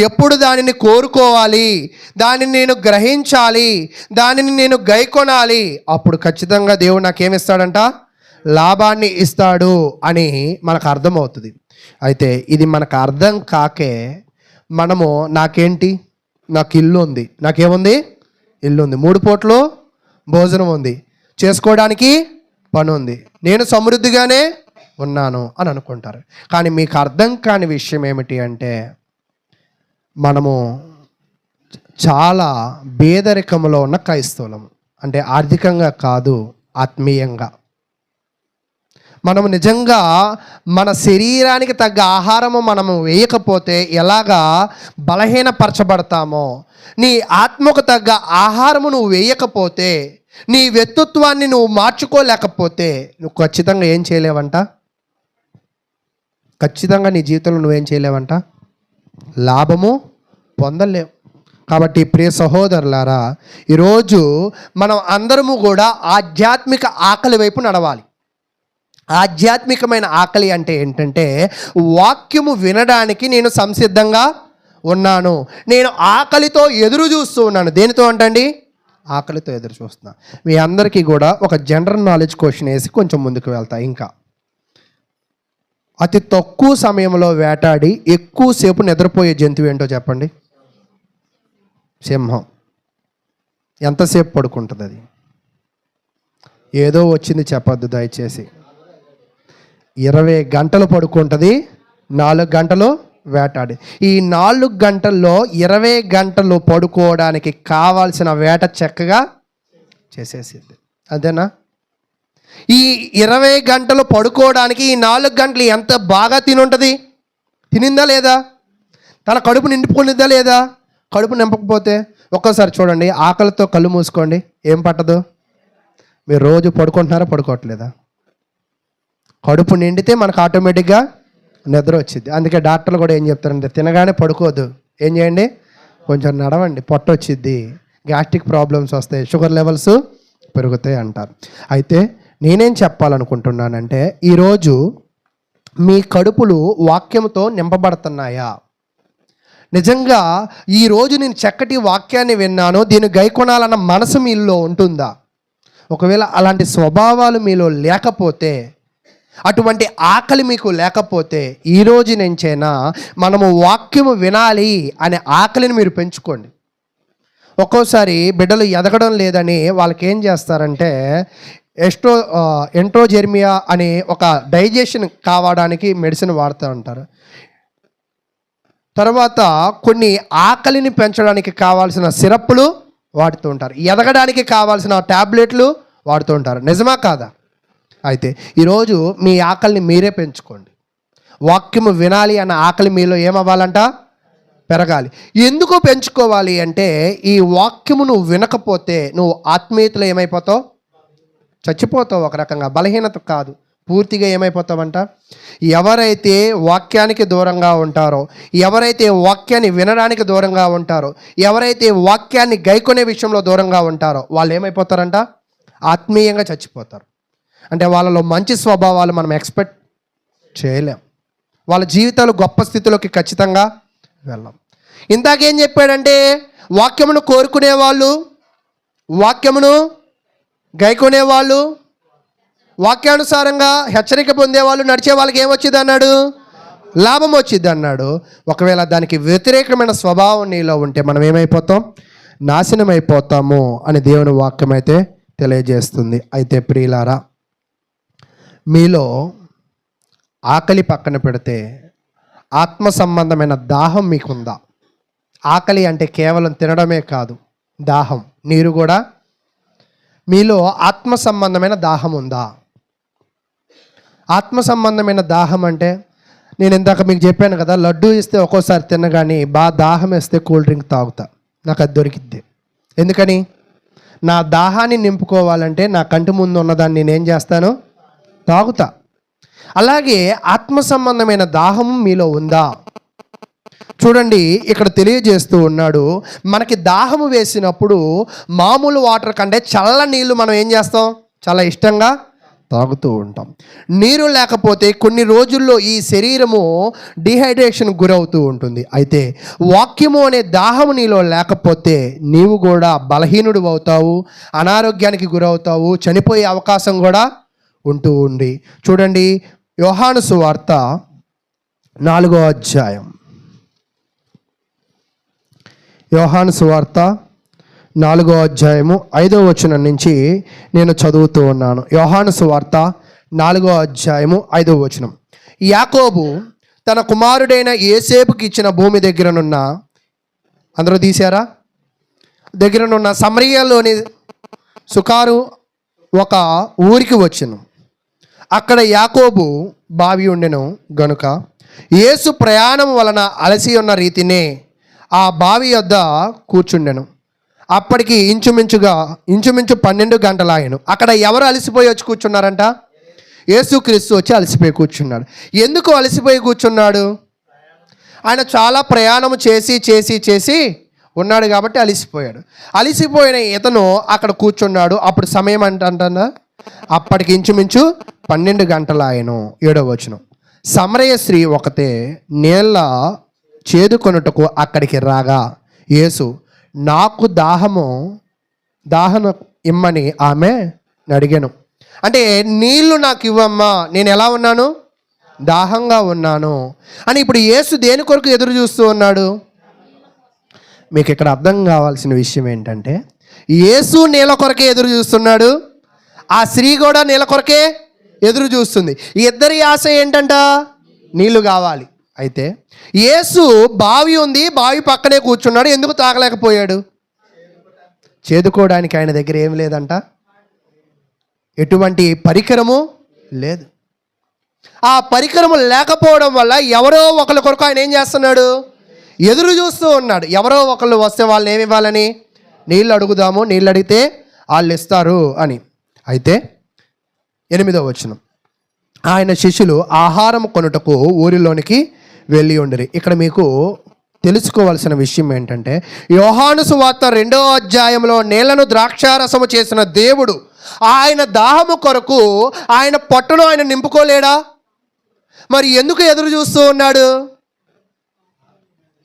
ఎప్పుడు దానిని కోరుకోవాలి, దానిని నేను గ్రహించాలి, దానిని నేను గైకొనాలి, అప్పుడు ఖచ్చితంగా దేవుడు నాకేమిస్తాడంట? లాభాన్ని ఇస్తాడు అని మనకు అర్థమవుతుంది. అయితే ఇది మనకు అర్థం కాకే మనము నాకేంటి, నాకు ఇల్లు ఉంది, నాకేముంది? ఇల్లు ఉంది, 3 పూటలు భోజనం ఉంది, చేసుకోవడానికి పని ఉంది, నేను సమృద్ధిగానే ఉన్నాను అని అనుకుంటారు. కానీ మీకు అర్థం కాని విషయం ఏమిటి అంటే, మనము చాలా పేదరికంలో ఉన్న క్రైస్తవులము. అంటే ఆర్థికంగా కాదు, ఆత్మీయంగా. మనము నిజంగా మన శరీరానికి తగ్గ ఆహారము మనము వేయకపోతే ఎలాగా బలహీనపరచబడతామో, నీ ఆత్మకు తగ్గ ఆహారము నువ్వు వేయకపోతే, నీ వ్యక్తిత్వాన్ని నువ్వు మార్చుకోలేకపోతే నువ్వు ఖచ్చితంగా ఏం చేయలేవంట? ఖచ్చితంగా నీ జీవితంలో నువ్వేం చేయలేవంట? లాభము పొందలేవు. కాబట్టి ప్రియ సహోదరులారా, ఈరోజు మనం అందరము కూడా ఆధ్యాత్మిక ఆకలి వైపు నడవాలి. ఆధ్యాత్మికమైన ఆకలి అంటే ఏంటంటే, వాక్యము వినడానికి నేను సంసిద్ధంగా ఉన్నాను, నేను ఆకలితో ఎదురు చూస్తూ ఉన్నాను. దేనితో అంటండి? ఆకలితో ఎదురు చూస్తున్నా. మీ అందరికీ కూడా ఒక జనరల్ నాలెడ్జ్ క్వశ్చన్ వేసి కొంచెం ముందుకు వెళ్తా. ఇంకా అతి తక్కువ సమయంలో వేటాడి ఎక్కువసేపు నిద్రపోయే జంతువు ఏంటో చెప్పండి? సింహం. ఎంతసేపు పడుకుంటుంది అది? ఏదో వచ్చింది చెప్పొద్దు దయచేసి. 20 గంటలు పడుకుంటుంది, 4 గంటలు వేటాడి. ఈ 4 గంటల్లో 20 గంటలు పడుకోవడానికి కావాల్సిన వేట చక్కగా చేసేసింది. అదేనా? ఈ 20 గంటలు పడుకోవడానికి ఈ 4 గంటలు ఎంత బాగా తినుంటుంది? తినిందా లేదా? తన కడుపు నింపుకునిద్దా లేదా? కడుపు నింపకపోతే ఒక్కసారి చూడండి, ఆకలితో కళ్ళు మూసుకోండి, ఏం పట్టదు? మీరు రోజు పడుకుంటున్నారా, పడుకోవట్లేదా? కడుపు నిండితే మనకు ఆటోమేటిక్గా నిద్ర వచ్చింది. అందుకే డాక్టర్లు కూడా ఏం చెప్తారంటే, తినగానే పడుకోవద్దు, ఏం చేయండి? కొంచెం నడవండి, పొట్ట వచ్చిద్ది, గ్యాస్ట్రిక్ ప్రాబ్లమ్స్ వస్తాయి, షుగర్ లెవెల్స్ పెరుగుతాయి అంటారు. అయితే నేనేం చెప్పాలనుకుంటున్నానంటే, ఈరోజు మీ కడుపులు వాక్యంతో నింపబడుతున్నాయా? నిజంగా ఈరోజు నేను చక్కటి వాక్యాన్ని విన్నాను, దీన్ని గైకొనాలన్న మనసు మీలో ఉంటుందా? ఒకవేళ అలాంటి స్వభావాలు మీలో లేకపోతే, అటువంటి ఆకలి మీకు లేకపోతే, ఈరోజు నుంచైనా మనము వాక్యము వినాలి అనే ఆకలిని మీరు పెంచుకోండి. ఒక్కోసారి బిడ్డలు ఎదగడం లేదని వాళ్ళకి ఏం చేస్తారంటే, ఎంట్రోజెర్మియా అనే ఒక డైజెషన్ కావడానికి మెడిసిన్ వాడుతూ ఉంటారు. తర్వాత కొన్ని ఆకలిని పెంచడానికి కావాల్సిన సిరప్లు వాడుతూ ఉంటారు, ఎదగడానికి కావాల్సిన ట్యాబ్లెట్లు వాడుతూ ఉంటారు. నిజమా కాదా? అయితే ఈరోజు మీ ఆకలిని మీరే పెంచుకోండి. వాక్యము వినాలి అన్న ఆకలి మీలో ఏమవ్వాలంట? పెరగాలి. ఎందుకు పెంచుకోవాలి అంటే, ఈ వాక్యము నువ్వు వినకపోతే నువ్వు ఆత్మీయతలో ఏమైపోతావు? చచ్చిపోతావు. ఒక రకంగా బలహీనత కాదు, పూర్తిగా ఏమైపోతావంట? ఎవరైతే వాక్యానికి దూరంగా ఉంటారో, ఎవరైతే వాక్యాన్ని వినడానికి దూరంగా ఉంటారో, ఎవరైతే వాక్యాన్ని గైకొనే విషయంలో దూరంగా ఉంటారో వాళ్ళు ఏమైపోతారంట? ఆత్మీయంగా చచ్చిపోతారు. అంటే వాళ్ళలో మంచి స్వభావాలు మనం ఎక్స్పెక్ట్ చేయలేం. వాళ్ళ జీవితాలు గొప్ప స్థితిలోకి ఖచ్చితంగా వెళ్ళాం. ఇందాకేం చెప్పాడంటే వాక్యమును కోరుకునేవాళ్ళు, వాక్యమును గైకొనేవాళ్ళు, వాక్యానుసారంగా హెచ్చరిక పొందేవాళ్ళు, నడిచే వాళ్ళకి ఏమొచ్చింది అన్నాడు? లాభం వచ్చింది అన్నాడు. ఒకవేళ దానికి వ్యతిరేకమైన స్వభావం నీలో ఉంటే మనం ఏమైపోతాం? నాశనం అయిపోతాము అని దేవుని వాక్యం అయితే తెలియజేస్తుంది. అయితే ప్రియులారా, మీలో ఆకలి పక్కన పెడితే ఆత్మ సంబంధమైన దాహం మీకుందా? ఆకలి అంటే కేవలం తినడమే కాదు, దాహం, నీరు కూడా. మీలో ఆత్మ సంబంధమైన దాహం ఉందా? ఆత్మ సంబంధమైన దాహం అంటే నేను ఇందాక మీకు చెప్పాను కదా, లడ్డూ ఇస్తే ఒక్కోసారి తినగాని బాగా దాహం వేస్తే కూల్ డ్రింక్ తాగుతా, నాకు అది దొరికిద్ది. ఎందుకని? నా దాహాన్ని నింపుకోవాలంటే నా కంటి ముందు ఉన్నదాన్ని నేనేం చేస్తాను? తాగుతా. అలాగే ఆత్మ సంబంధమైన దాహం మీలో ఉందా? చూడండి, ఇక్కడ తెలియజేస్తూ ఉన్నాడు, మనకి దాహము వేసినప్పుడు మామూలు వాటర్ కంటే చల్ల నీళ్ళు మనం ఏం చేస్తాం? చాలా ఇష్టంగా తాగుతూ ఉంటాం. నీరు లేకపోతే కొన్ని రోజుల్లో ఈ శరీరము డిహైడ్రేషన్ గురవుతూ ఉంటుంది. అయితే వాక్యము అనే దాహము నీలో లేకపోతే నీవు కూడా బలహీనుడు అవుతావు, అనారోగ్యానికి గురవుతావు, చనిపోయే అవకాశం కూడా ఉంటూ ఉంది. చూడండి, యోహాను సువార్త 4వ అధ్యాయం, యోహాను సువార్త 4వ అధ్యాయము 5వ వచనం నుంచి నేను చదువుతూ ఉన్నాను. యోహాను సువార్త 4వ అధ్యాయము 5వ వచనం. యాకోబు తన కుమారుడైన యోసేపుకి ఇచ్చిన భూమి దగ్గరనున్న, అందరూ తీశారా? దగ్గరనున్న సమరియలోని సుకారు ఒక ఊరికి వచ్చెను. అక్కడ యాకోబు బావి ఉండెను గనుక యేసు ప్రయాణం వలన అలసి ఉన్న రీతినే ఆ బావి యొద్ద కూర్చుండెను. అప్పటికి ఇంచుమించు 12 గంటలాయను. అక్కడ ఎవరు అలసిపోయి వచ్చి కూర్చున్నారంట? యేసుక్రీస్తు వచ్చి అలసిపోయి కూర్చున్నాడు. ఎందుకు అలసిపోయి కూర్చున్నాడు? ఆయన చాలా ప్రయాణం చేసి ఉన్నాడు కాబట్టి అలసిపోయాడు. అలసిపోయిన ఇతను అక్కడ కూర్చున్నాడు. అప్పుడు సమయం అంటా అప్పటికి ఇంచుమించు 12 గంటలాయను. 7వ వచనం. సమరయ స్త్రీ ఒకతే నీళ్ళ చేదుకొనుటకు అక్కడికి రాగా యేసు, నాకు దాహన ఇమ్మని ఆమె అడిగాను. అంటే నీళ్లు నాకు ఇవ్వమ్మా, నేను ఎలా ఉన్నాను? దాహంగా ఉన్నాను అని. ఇప్పుడు యేసు దేని కొరకు ఎదురు చూస్తూ ఉన్నాడు? మీకు ఇక్కడ అర్థం కావాల్సిన విషయం ఏంటంటే, యేసు నీళ్ళ కొరకే ఎదురు చూస్తున్నాడు, ఆ స్త్రీ కూడా నీళ్ళ కొరకే ఎదురు చూస్తుంది. ఇద్దరి ఆశ ఏంటంట? నీళ్లు కావాలి. అయితే యేసు బావి ఉంది, బావి పక్కనే కూర్చున్నాడు. ఎందుకు తాగలేకపోయాడు? చేదుకోవడానికి ఆయన దగ్గర ఏం లేదంట, ఎటువంటి పరికరము లేదు. ఆ పరికరము లేకపోవడం వల్ల ఎవరో ఒకరి కొరకు ఆయన ఏం చేస్తున్నాడు? ఎదురు చూస్తూ ఉన్నాడు. ఎవరో ఒకళ్ళు వస్తే వాళ్ళని ఏమి ఇవ్వాలని? నీళ్ళు అడుగుదాము, నీళ్ళు అడిగితే వాళ్ళు ఇస్తారు అని. అయితే 8వ వచనం. ఆయన శిష్యులు ఆహారం కొనుటకు ఊరిలోనికి వెళ్ళి ఉండిరి. ఇక్కడ మీకు తెలుసుకోవాల్సిన విషయం ఏంటంటే, యోహాను సువార్త 2వ అధ్యాయంలో నీళ్లను ద్రాక్షారసము చేసిన దేవుడు ఆయన దాహము కొరకు ఆయన పొట్టను ఆయన నింపుకోలేడా? మరి ఎందుకు ఎదురు చూస్తూ ఉన్నాడు?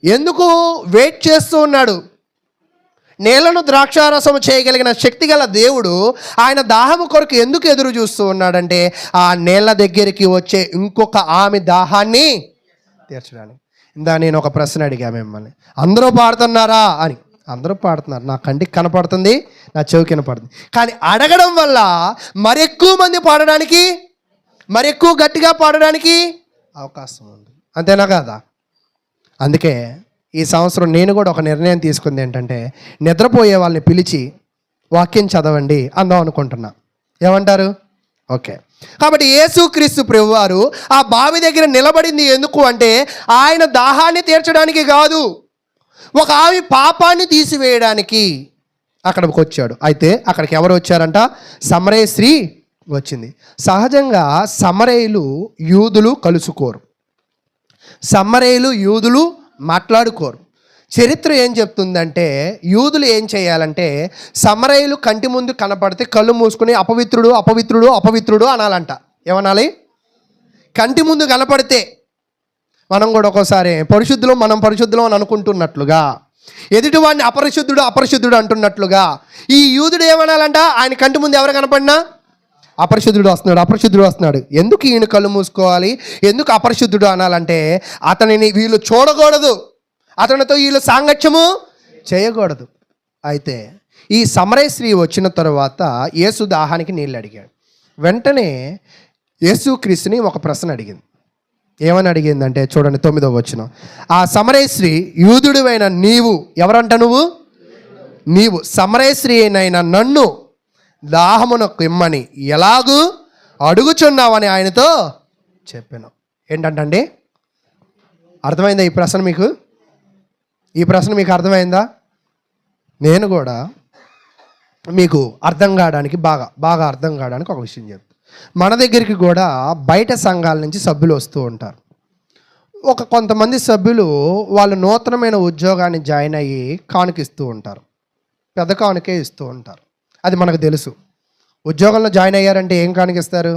ఎందుకు వెయిట్ చేస్తూ ఉన్నాడు? నీళ్లను ద్రాక్షారసము చేయగలిగిన శక్తి గల దేవుడు ఆయన దాహము కొరకు ఎందుకు ఎదురు చూస్తూ ఉన్నాడంటే, ఆ నీళ్ల దగ్గరికి వచ్చే ఇంకొక ఆమె దాహాన్ని తీర్చడానికి. నేను ఒక ప్రశ్న అడిగా మిమ్మల్ని, అందరూ పాడుతున్నారా అని. అందరూ పాడుతున్నారు, నా కంటికి కనపడుతుంది, నా చెవికి కనపడుతుంది. కానీ అడగడం వల్ల మరెక్కువ మంది పాడడానికి, మరెక్కువ గట్టిగా పాడడానికి అవకాశం ఉంది. అంతేనా కాదా? అందుకే ఈ సంవత్సరం నేను కూడా ఒక నిర్ణయం తీసుకుంది ఏంటంటే, నిద్రపోయే వాళ్ళని పిలిచి వాక్యం చదవండి అందాం అనుకుంటున్నా. ఏమంటారు? ఓకే. కాబట్టి యేసుక్రీస్తు ప్రభువారు ఆ బావి దగ్గర నిలబడింది ఎందుకు అంటే, ఆయన దాహాన్ని తీర్చడానికి కాదు, ఒక ఆమె పాపాన్ని తీసివేయడానికి అక్కడికి వచ్చాడు. అయితే అక్కడికి ఎవరు వచ్చారంట? సమరయ స్త్రీ వచ్చింది. సహజంగా సమరయులు యూదులు కలుసుకోరు, సమరయులు యూదులు మాట్లాడుకోరు. చరిత్ర ఏం చెప్తుందంటే, యూదులు ఏం చేయాలంటే, సమరయులు కంటి ముందు కనపడితే కళ్ళు మూసుకుని అపవిత్రుడు అపవిత్రుడు అపవిత్రుడు అనాలంట. ఏమనాలి? కంటి ముందు కనపడితే మనం కూడా ఒక్కోసారి మనం పరిశుద్ధులు అని అనుకుంటున్నట్లుగా, ఎదుటివాడిని అపరిశుద్ధుడు అంటున్నట్లుగా ఈ యూదుడు ఏమనాలంట? ఆయన కంటి ముందు ఎవరు కనపడినా అపరిశుద్ధుడు వస్తున్నాడు. ఎందుకు ఈయన కళ్ళు మూసుకోవాలి? ఎందుకు అపరిశుద్ధుడు అనాలంటే అతనిని వీళ్ళు చూడకూడదు, అతనితో వీళ్ళు సాంగత్యము చేయకూడదు. అయితే ఈ సమరయ స్త్రీ వచ్చిన తర్వాత యేసు దాహానికి నీళ్ళు అడిగాడు. వెంటనే యేసుక్రీస్తుని ఒక ప్రశ్న అడిగింది. ఏమని అడిగిందంటే చూడండి 9వ వచనం. ఆ సమరయ స్త్రీ, యూదుడివైన నీవు, ఎవరంట నువ్వు? నీవు సమరయ స్త్రీ అయిన నన్ను దాహమునకు ఇమ్మని ఎలాగూ అడుగుచున్నావని ఆయనతో చెప్పాను. ఏంటంటే అర్థమైందా ఈ ప్రశ్న మీకు? ఈ ప్రశ్న మీకు అర్థమైందా? నేను కూడా మీకు అర్థం కావడానికి బాగా అర్థం కావడానికి ఒక విషయం చెప్తాను. మన దగ్గరికి కూడా బయట సంఘాల నుంచి సభ్యులు వస్తూ ఉంటారు. కొంతమంది సభ్యులు వాళ్ళు నూతనమైన ఉద్యోగాన్ని జాయిన్ అయ్యి కానుకిస్తూ ఉంటారు, పెద్ద కానుకే ఇస్తూ ఉంటారు. అది మనకు తెలుసు. ఉద్యోగంలో జాయిన్ అయ్యారంటే ఏం కానుకిస్తారు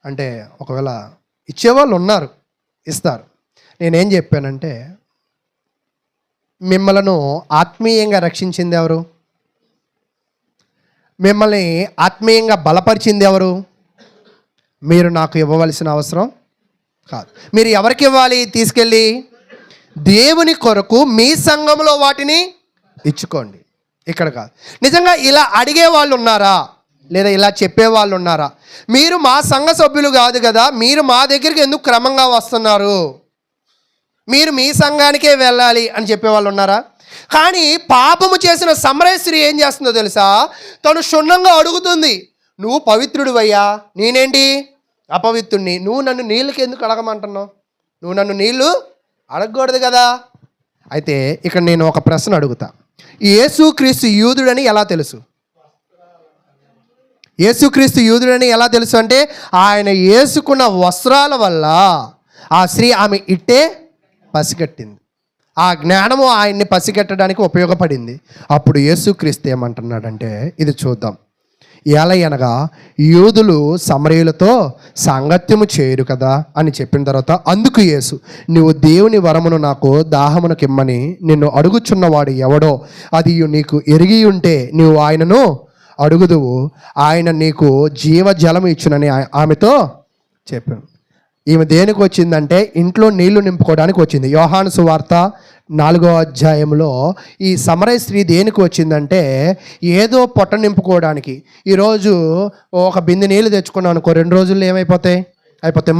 అంటే, ఒకవేళ ఇచ్చేవాళ్ళు ఉన్నారు, ఇస్తారు. నేనేం చెప్పానంటే, మిమ్మల్ని ఆత్మీయంగా రక్షించింది ఎవరు? మిమ్మల్ని ఆత్మీయంగా బలపరిచింది ఎవరు? మీరు నాకు ఇవ్వవలసిన అవసరం కాదు. మీరు ఎవరికి ఇవ్వాలి? తీసుకెళ్ళి దేవుని కొరకు మీ సంఘంలో వాటిని ఇచ్చుకోండి, ఇక్కడ కాదు. నిజంగా ఇలా అడిగే వాళ్ళు ఉన్నారా? లేదా ఇలా చెప్పేవాళ్ళు ఉన్నారా? మీరు మా సంఘ సభ్యులు కాదు కదా, మీరు మా దగ్గరికి ఎందుకు క్రమంగా వస్తున్నారు, మీరు మీ సంఘానికే వెళ్ళాలి అని చెప్పేవాళ్ళు ఉన్నారా? కానీ పాపము చేసిన సమరయ స్త్రీ ఏం చేస్తుందో తెలుసా? తను క్షుణ్ణంగా అడుగుతుంది, నువ్వు పవిత్రుడివయ్యా, నేనేంటి అపవిత్రుడిని, నువ్వు నన్ను నీళ్ళకి ఎందుకు అడగమంటున్నావు? నువ్వు నన్ను నీళ్ళు అడగకూడదు కదా. అయితే ఇక్కడ నేను ఒక ప్రశ్న అడుగుతా. యేసుక్రీస్తు యూదుడని ఎలా తెలుసు? యేసుక్రీస్తు యూదుడని ఎలా తెలుసు అంటే, ఆయన వేసుకున్న వస్త్రాల వల్ల ఆ స్త్రీ ఆమె ఇట్టే పసిగట్టింది. ఆ జ్ఞానము ఆయన్ని పసిగట్టడానికి ఉపయోగపడింది. అప్పుడు యేసుక్రీస్తు ఏమంటున్నాడంటే, ఇది చూద్దాం. ఎలయనగా యూదులు సమరయులతో సాంగత్యము చేయరు కదా అని చెప్పిన తర్వాత, అందుకు యేసు, నువ్వు దేవుని వరమును నాకు దాహమునకు ఇమ్మని నిన్ను అడుగుచున్నవాడు ఎవడో అది నీకు ఎరిగి ఉంటే నీవు ఆయనను అడుగుదువు, ఆయన నీకు జీవజలము ఇచ్చునని ఆమెతో చెప్పాను. ఈమె దేనికి వచ్చిందంటే ఇంట్లో నీళ్లు నింపుకోవడానికి వచ్చింది. యోహాను సువార్త 4వ అధ్యాయంలో ఈ సమరయ స్త్రీ దేనికి వచ్చిందంటే ఏదో పొట్ట నింపుకోవడానికి. ఈరోజు ఒక బిందె నీళ్ళు తెచ్చుకున్నాం అనుకో, 2 రోజుల్లో ఏమైపోతాయి?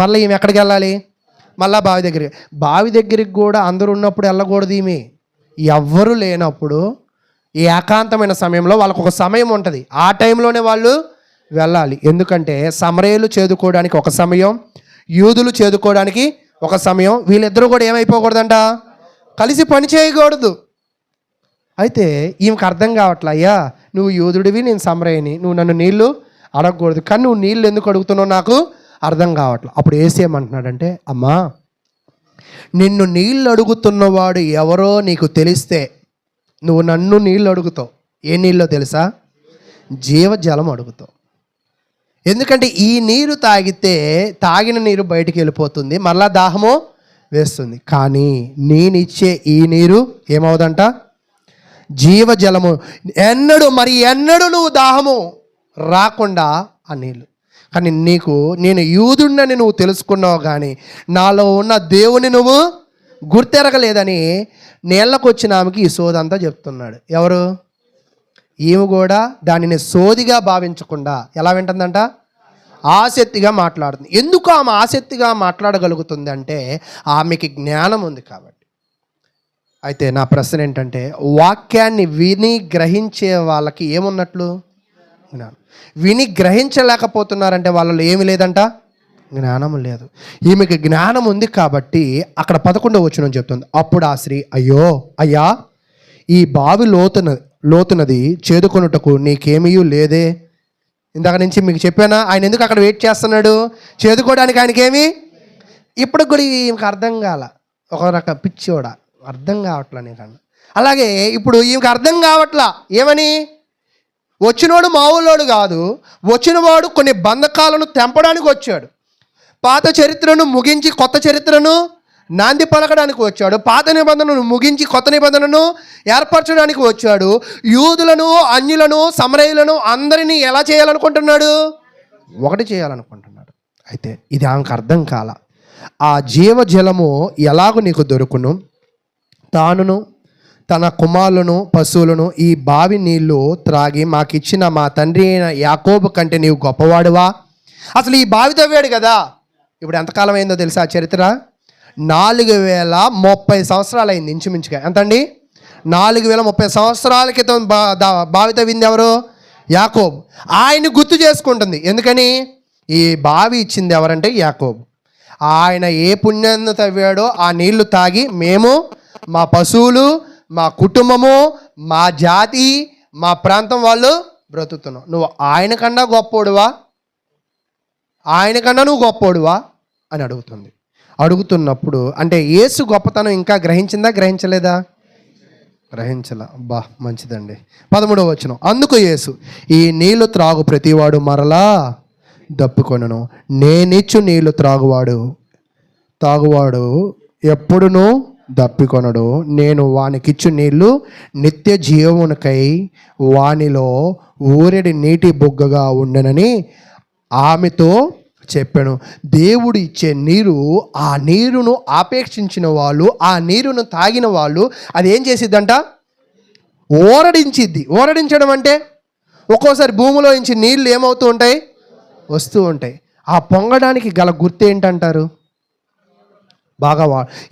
మళ్ళీ ఈమె ఎక్కడికి వెళ్ళాలి? మళ్ళీ బావి దగ్గరికి కూడా అందరూ ఉన్నప్పుడు వెళ్ళకూడదు. ఈమె ఎవ్వరూ లేనప్పుడు ఈ ఏకాంతమైన సమయంలో వాళ్ళకు ఒక సమయం ఉంటుంది, ఆ టైంలోనే వాళ్ళు వెళ్ళాలి. ఎందుకంటే సమరయులు చేదుకోవడానికి ఒక సమయం, యూదులు చేదుకోవడానికి ఒక సమయం. వీళ్ళిద్దరూ కూడా ఏమైపోకూడదంట? కలిసి పని చేయకూడదు. అయితే ఈమెకు అర్థం కావట్లే, అయ్యా నువ్వు యూదుడివి, నేను సమరయని, నువ్వు నన్ను నీళ్లు అడగకూడదు, కానీ నువ్వు నీళ్ళు ఎందుకు అడుగుతున్నావు నాకు అర్థం కావట్లే. అప్పుడు ఏసేమంటున్నాడంటే, అమ్మా నిన్ను నీళ్ళు అడుగుతున్నవాడు ఎవరో నీకు తెలిస్తే నువ్వు నన్ను నీళ్ళు అడుగుతావు. ఏ నీళ్ళో తెలుసా? జీవజలం అడుగుతావు. ఎందుకంటే ఈ నీరు తాగితే తాగిన నీరు బయటికి వెళ్ళిపోతుంది, మరలా దాహము వేస్తుంది. కానీ నేనిచ్చే ఈ నీరు ఏమవుదంట? జీవజలము. ఎన్నడూ నువ్వు దాహము రాకుండా ఆ నీళ్ళు. కానీ నేను యూదుడినని నువ్వు తెలుసుకున్నావు, కానీ నాలో ఉన్న దేవుని నువ్వు గుర్తెరగలేదని నీళ్ళకు వచ్చిన ఆమెకి ఈ సోదంతా చెప్తున్నాడు. ఎవరు? ఈమె కూడా దానిని సోదిగా భావించకుండా ఎలా వింటుందంట? ఆసక్తిగా మాట్లాడుతుంది. ఎందుకు ఆమె ఆసక్తిగా మాట్లాడగలుగుతుంది అంటే ఆమెకి జ్ఞానం ఉంది కాబట్టి. అయితే నా ప్రశ్న ఏంటంటే, వాక్యాన్ని విని గ్రహించే వాళ్ళకి ఏమున్నట్లు? జ్ఞానం. విని గ్రహించలేకపోతున్నారంటే వాళ్ళలో ఏమి లేదంట? జ్ఞానం లేదు. ఈమెకి జ్ఞానం ఉంది కాబట్టి అక్కడ 11వ వచనం చెప్తుంది, అప్పుడు ఆ స్త్రీ, అయ్యా ఈ బావి లోతునది చేదుకొనుటకు నీకేమీ లేదే. ఇందాక నుంచి మీకు చెప్పానా ఆయన ఎందుకు అక్కడ వెయిట్ చేస్తున్నాడు? చేదుకోవడానికి ఆయనకేమి. ఇప్పుడు కూడా ఈమెకు అర్థం కాల, ఒక రక పిచ్చోడా అర్థం కావట్లా నీకన్నా. అలాగే ఇప్పుడు ఈమెకు అర్థం కావట్లా. ఏమని? వచ్చినోడు మామూలోడు కాదు, వచ్చినవాడు కొన్ని బంధకాలను తెంపడానికి వచ్చాడు. పాత చరిత్రను ముగించి కొత్త చరిత్రను నాంది పలకడానికి వచ్చాడు. పాత నిబంధనను ముగించి కొత్త నిబంధనను ఏర్పరచడానికి వచ్చాడు. యూదులను, అన్యులను, సమరయులను అందరినీ ఎలా చేయాలనుకుంటున్నాడు? ఒకటి చేయాలనుకుంటున్నాడు. అయితే ఇది ఆమెకు అర్థం కాల. ఆ జీవజలము ఎలాగో నీకు దొరుకును, తానును తన కుమారులను పశువులను ఈ బావి నీళ్లు త్రాగి మాకిచ్చిన మా తండ్రి అయిన యాకోబు కంటే నీవు గొప్పవాడువా? అసలు ఈ బావి తవ్వాడు కదా. ఇప్పుడు ఎంతకాలం అయిందో తెలుసా ఆ చరిత్ర? 4030 సంవత్సరాలు అయింది ఇంచుమించుగా. ఎంతండి? 4030 సంవత్సరాల క్రితం బావి తవ్వింది ఎవరు? యాకోబు. ఆయన్ని గుర్తు చేసుకుంటుంది. ఎందుకని? ఈ బావి ఇచ్చింది ఎవరంటే యాకోబు. ఆయన ఏ పుణ్యాన్ని తవ్వాడో ఆ నీళ్లు తాగి మేము, మా పశువులు, మా కుటుంబము, మా జాతి, మా ప్రాంతం వాళ్ళు బ్రతుకుతున్నాం. నువ్వు ఆయన కన్నా గొప్పోడువా? ఆయన కన్నా నువ్వు గొప్పోడువా అని అడుగుతుంది. అడుగుతున్నప్పుడు అంటే యేసు గొప్పతనం ఇంకా గ్రహించిందా, గ్రహించలేదా? గ్రహించలా. బా మంచిదండి. 13వ వచనం, అందుకు యేసు, ఈ నీళ్లు త్రాగు ప్రతివాడు మరలా దప్పుకొనును, నేనిచ్చు నీళ్లు తాగువాడు ఎప్పుడునూ దప్పికొనడు, నేను వానికిచ్చు నీళ్లు నిత్య జీవమునకై వానిలో ఊరెడి నీటి బుగ్గగా ఉండనని ఆమెతో చెప్పాను. దేవుడు ఇచ్చే నీరు, ఆ నీరును ఆపేక్షించిన వాళ్ళు, ఆ నీరును తాగిన వాళ్ళు అది ఏం చేసిద్దంట? ఓరడించిద్ది. ఓరడించడం అంటే ఒక్కోసారి భూమిలో నుంచి నీళ్ళు ఏమవుతూ ఉంటాయి? వస్తూ ఉంటాయి. ఆ పొంగడానికి గల గుర్తు ఏంటంటారు? బాగా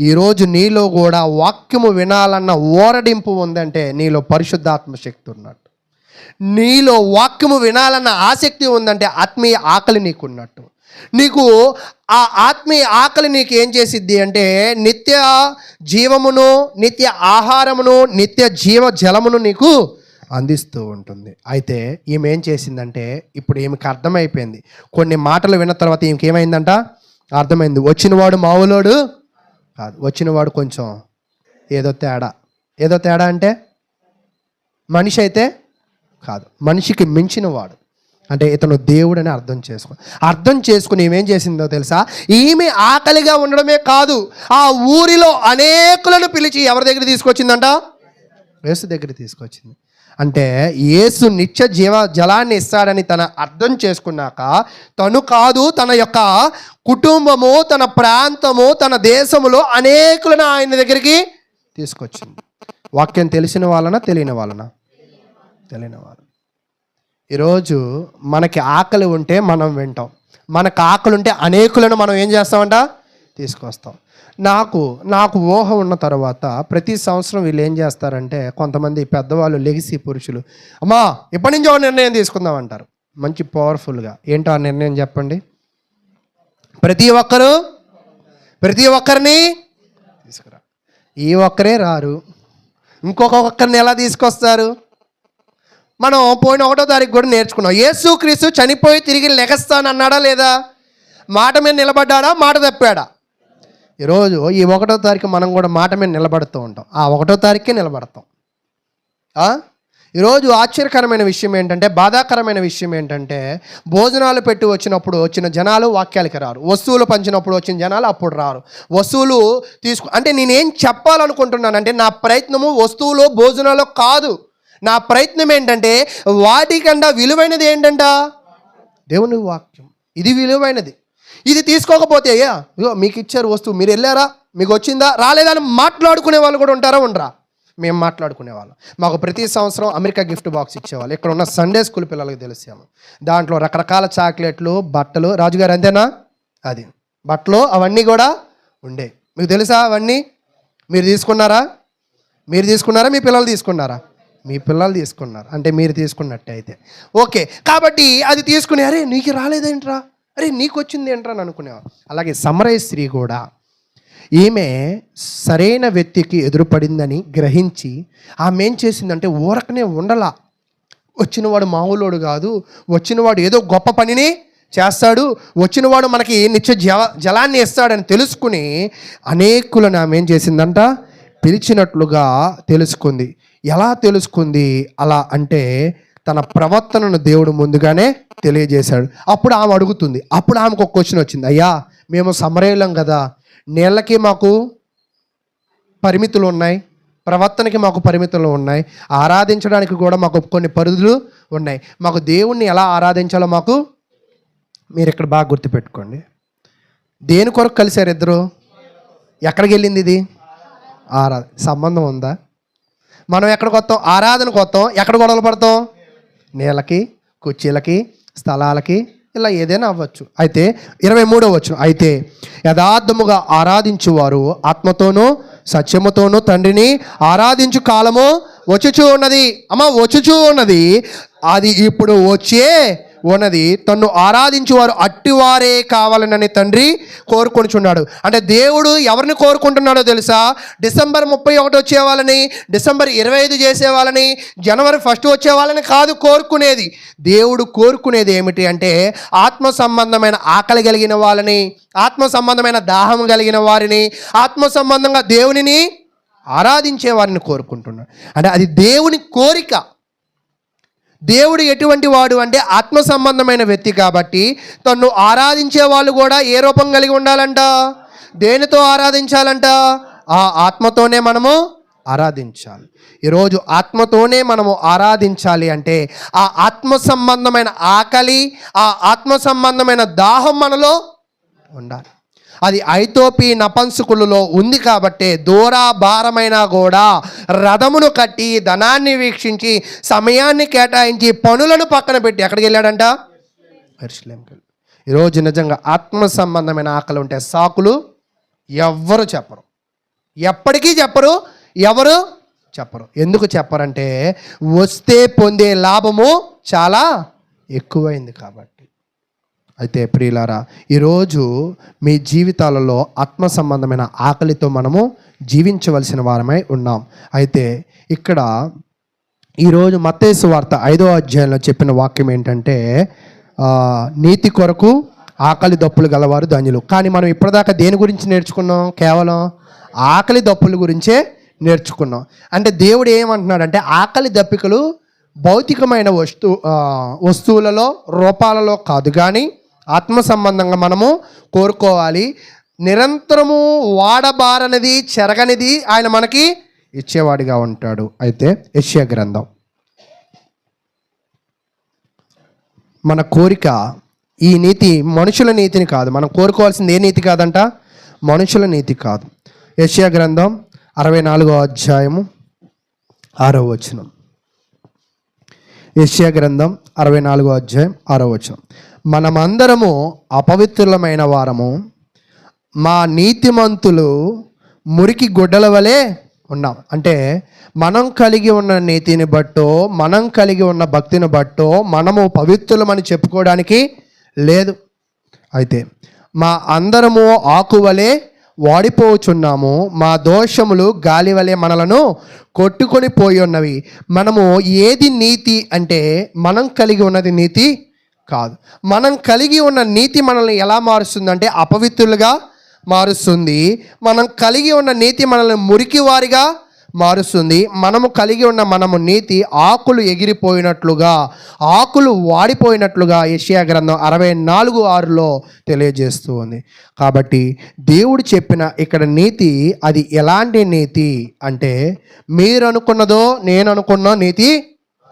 ఈరోజు నీలో కూడా వాక్యము వినాలన్న ఓరడింపు ఉందంటే నీలో పరిశుద్ధాత్మ శక్తి ఉన్నట్టు. నీలో వాక్యము వినాలన్న ఆసక్తి ఉందంటే ఆత్మీయ ఆకలి నీకు ఉన్నట్టు. నీకు ఆ ఆత్మీయ ఆకలి నీకు ఏం చేసిద్ది అంటే నిత్య జీవమును, నిత్య ఆహారమును, నిత్య జీవ జలమును నీకు అందిస్తూ ఉంటుంది. అయితే ఈమె ఏం చేసిందంటే ఇప్పుడు ఈమెకి అర్థమైపోయింది. కొన్ని మాటలు విన్న తర్వాత ఈమెకి ఏమైందంట? అర్థమైంది. వచ్చినవాడు మావులోడు కాదు, వచ్చినవాడు కొంచెం ఏదో తేడా అంటే మనిషి అయితే కాదు, మనిషికి మించిన వాడు. అంటే ఇతను దేవుడని అర్థం చేసుకుని ఏమేం చేసిందో తెలుసా? ఈమె ఆకలిగా ఉండడమే కాదు, ఆ ఊరిలో అనేకులను పిలిచి ఎవరి దగ్గర తీసుకొచ్చిందంట? యేసు దగ్గర తీసుకొచ్చింది. అంటే యేసు నిత్య జీవ జలాన్ని ఇస్తాడని తన అర్థం చేసుకున్నాక తను కాదు, తన యొక్క కుటుంబము, తన ప్రాంతము, తన దేశములో అనేకులను ఆయన దగ్గరికి తీసుకొచ్చింది. వాక్యం తెలిసిన వాళ్ళనా, తెలియని వాళ్ళనా? తెలియని వాళ్ళు. ఈరోజు మనకి ఆకలి ఉంటే మనం వింటాం. మనకు ఆకలి ఉంటే అనేకులను మనం ఏం చేస్తామంట? తీసుకొస్తాం. నాకు ఊహ ఉన్న తర్వాత ప్రతి సంవత్సరం వీళ్ళు ఏం చేస్తారంటే కొంతమంది పెద్దవాళ్ళు, లెగిసి పురుషులు, అమ్మా ఇప్పటి నుంచి ఒక నిర్ణయం తీసుకుందాం అంటారు. మంచి పవర్ఫుల్గా. ఏంటో ఆ నిర్ణయం చెప్పండి? ప్రతి ఒక్కరిని తీసుకురా. ఈ ఒక్కరే రారు, ఒక్కరిని ఎలా తీసుకొస్తారు? మనం పోయిన 1వ తారీఖు కూడా నేర్చుకున్నాం. యేసుక్రీస్తు చనిపోయి తిరిగి లెగస్తానన్నాడా లేదా? మాట మీద నిలబడ్డాడా, మాట తప్పాడా? ఈరోజు ఈ 1వ తారీఖు మనం కూడా మాట మీద నిలబడుతూ ఉంటాం. ఆ 1వ తారీఖుకే నిలబడతాం. ఈరోజు ఆశ్చర్యకరమైన విషయం ఏంటంటే, బాధాకరమైన విషయం ఏంటంటే, భోజనాలు పెట్టి వచ్చిన జనాలు వాక్యాలకి రారు. వస్తువులు పంచినప్పుడు వచ్చిన జనాలు అప్పుడు రారు. వస్తువులు అంటే నేనేం చెప్పాలనుకుంటున్నానంటే నా ప్రయత్నము వస్తువులు భోజనాలు కాదు. నా ప్రయత్నం ఏంటంటే వాటికన్నా విలువైనది ఏంటంట? దేవుని వాక్యం. ఇది విలువైనది. ఇది తీసుకోకపోతే అయ్యా ఇగో మీకు ఇచ్చారు వస్తువు, మీరు వెళ్ళారా, మీకు వచ్చిందా, రాలేదా అని మాట్లాడుకునే వాళ్ళు కూడా ఉంటారా? ఉండరా? మేము మాట్లాడుకునేవాళ్ళం. మాకు ప్రతి సంవత్సరం అమెరికా గిఫ్ట్ బాక్స్ ఇచ్చేవాళ్ళు. ఇక్కడ ఉన్న సండే స్కూల్ పిల్లలకు తెలిసాము. దాంట్లో రకరకాల చాక్లెట్లు, బట్టలు, రాజుగారు అంతేనా? అది బట్టలు అవన్నీ కూడా ఉండే. మీకు తెలుసా అవన్నీ? మీరు తీసుకున్నారా? మీ పిల్లలు తీసుకున్నారా? మీ పిల్లలు తీసుకున్నారు. అంటే మీరు తీసుకున్నట్టే అయితే ఓకే. కాబట్టి అది తీసుకుని అరే నీకు రాలేదేంట్రా, అరే నీకు వచ్చింది ఏంట్రా అని అనుకునేవారు. అలాగే సమరయ స్త్రీ కూడా ఈమె సరైన వ్యక్తికి ఎదురుపడిందని గ్రహించి ఆమె ఏం చేసిందంటే ఊరకనే ఉండలా. వచ్చినవాడు మామూలోడు కాదు, వచ్చినవాడు ఏదో గొప్ప పనిని చేస్తాడు, వచ్చినవాడు మనకి నిత్య జలాన్ని ఇస్తాడని తెలుసుకుని అనేకులను ఆమె ఏం చేసిందంట? పిలిచినట్లుగా తెలుసుకుంది. ఎలా తెలుసుకుంది? అలా అంటే తన ప్రవర్తనను దేవుడు ముందుగానే తెలియజేశాడు. అప్పుడు ఆమె అడుగుతుంది. అప్పుడు ఆమెకు ఒక క్వశ్చన్ వచ్చింది, అయ్యా మేము సమరయులం కదా, నీళ్ళకి మాకు పరిమితులు ఉన్నాయి, ప్రవర్తనకి మాకు పరిమితులు ఉన్నాయి, ఆరాధించడానికి కూడా మాకు కొన్ని పరిధులు ఉన్నాయి. మాకు దేవుణ్ణి ఎలా ఆరాధించాలో మాకు మీరు ఇక్కడ బాగా గుర్తుపెట్టుకోండి. దేని కొరకు కలిశారు ఇద్దరు? ఎక్కడికి వెళ్ళింది ఇది? సంబంధం ఉందా? మనం ఎక్కడికి వస్తాం? ఆరాధనకు వస్తాం. ఎక్కడ గొడవలు పడతాం? నీళ్ళకి, కుర్చీలకి, స్థలాలకి, ఇలా ఏదైనా అవ్వచ్చు. అయితే 23వ వచనం, అయితే యథార్థముగా ఆరాధించువారు ఆత్మతోనూ సత్యముతోనూ తండ్రిని ఆరాధించు కాలము వచ్చుచూ ఉన్నది. వచ్చుచూ ఉన్నది, అది ఇప్పుడు వచ్చే ఉన్నది. తన్ను ఆరాధించువారు అట్టివారే కావాలనని తండ్రి కోరుకొనిచున్నాడు. అంటే దేవుడు ఎవరిని కోరుకుంటున్నాడో తెలుసా? డిసెంబర్ 31 వచ్చే వాళ్ళని, డిసెంబర్ 25 చేసే వాళ్ళని, జనవరి 1 వచ్చే వాళ్ళని కాదు కోరుకునేది. దేవుడు కోరుకునేది ఏమిటి అంటే ఆత్మ సంబంధమైన ఆకలి కలిగిన వాళ్ళని, ఆత్మ సంబంధమైన దాహం కలిగిన వారిని, ఆత్మ సంబంధంగా దేవునిని ఆరాధించే వారిని కోరుకుంటున్నాడు. అంటే అది దేవుని కోరిక. దేవుడు ఎటువంటి వాడు అంటే ఆత్మ సంబంధమైన వ్యక్తి కాబట్టి తన్ను ఆరాధించే వాళ్ళు కూడా ఏ రూపం కలిగి ఉండాలంట? దేనితో ఆరాధించాలంట? ఆ ఆత్మతోనే మనము ఆరాధించాలి. ఈరోజు ఆత్మతోనే మనము ఆరాధించాలి అంటే ఆ ఆత్మ సంబంధమైన ఆకలి, ఆ ఆత్మ సంబంధమైన దాహం మనలో ఉండాలి. అది ఐతోపి నపంసకులలో ఉంది కాబట్టే దూరా భారమైనా కూడా రథమును కట్టి ధనాన్ని వీక్షించి సమయాన్ని కేటాయించి పనులను పక్కన పెట్టి ఎక్కడికి వెళ్ళాడంట? యెరూషలేముకి. ఈరోజు నిజంగా ఆత్మ సంబంధమైన ఆకలి ఉంటే సాకులు ఎవ్వరు చెప్పరు, ఎప్పటికీ చెప్పరు, ఎవరు చెప్పరు. ఎందుకు చెప్పరంటే వస్తే పొందే లాభము చాలా ఎక్కువైంది కాబట్టి. అయితే ప్రియులారా, ఈరోజు మీ జీవితాలలో ఆత్మ సంబంధమైన ఆకలితో మనము జీవించవలసిన వారమై ఉన్నాం. అయితే ఇక్కడ ఈరోజు మత్తయి సువార్త 5వ అధ్యాయంలో చెప్పిన వాక్యం ఏంటంటే నీతి కొరకు ఆకలి దప్పులు గలవారు ధన్యులు. కానీ మనం ఇప్పటిదాకా దేని గురించి నేర్చుకున్నాం? కేవలం ఆకలి దప్పుల గురించే నేర్చుకున్నాం. అంటే దేవుడు ఏమంటున్నాడంటే ఆకలి దప్పికలు భౌతికమైన వస్తువులలో రూపాలలో కాదు, కానీ ఆత్మ సంబంధంగా మనము కోరుకోవాలి. నిరంతరము వాడబారనిది, చెరగనిది ఆయన మనకి ఇచ్చేవాడిగా ఉంటాడు. అయితే యెషయా గ్రంథం, మన కోరిక ఈ నీతి మనుషుల నీతిని కాదు. మనం కోరుకోవాల్సింది ఏ నీతి కాదంట? మనుషుల నీతి కాదు. యెషయా గ్రంథం 64వ అధ్యాయము 6వ వచనం. యెషయా గ్రంథం 64వ అధ్యాయం 6వ వచనం. మనమందరము అపవిత్రులమైన వారము, మా నీతిమంతులు మురికి గుడ్డల వలె ఉన్నాం. అంటే మనం కలిగి ఉన్న నీతిని బట్టో, మనం కలిగి ఉన్న భక్తిని బట్టో మనము పవిత్రులమని చెప్పుకోవడానికి లేదు. అయితే మా అందరము ఆకువలే వాడిపోచున్నాము, మా దోషములు గాలి వలె మనలను కొట్టుకొని పోయి ఉన్నవి. మనము ఏది నీతి అంటే మనం కలిగి ఉన్నది నీతి కాదు. మనం కలిగి ఉన్న నీతి మనల్ని ఎలా మారుస్తుందంటే అపవిత్రులుగా మారుస్తుంది. మనం కలిగి ఉన్న నీతి మనల్ని మురికి వారిగా మారుస్తుంది. మనము కలిగి ఉన్న మనము నీతి ఆకులు ఎగిరిపోయినట్లుగా, ఆకులు వాడిపోయినట్లుగా యెషయా గ్రంథం 64:6లో తెలియజేస్తూ ఉంది. కాబట్టి దేవుడు చెప్పిన ఇక్కడ నీతి అది ఎలాంటి నీతి అంటే మీరు అనుకున్నదో నేను అనుకున్న నీతి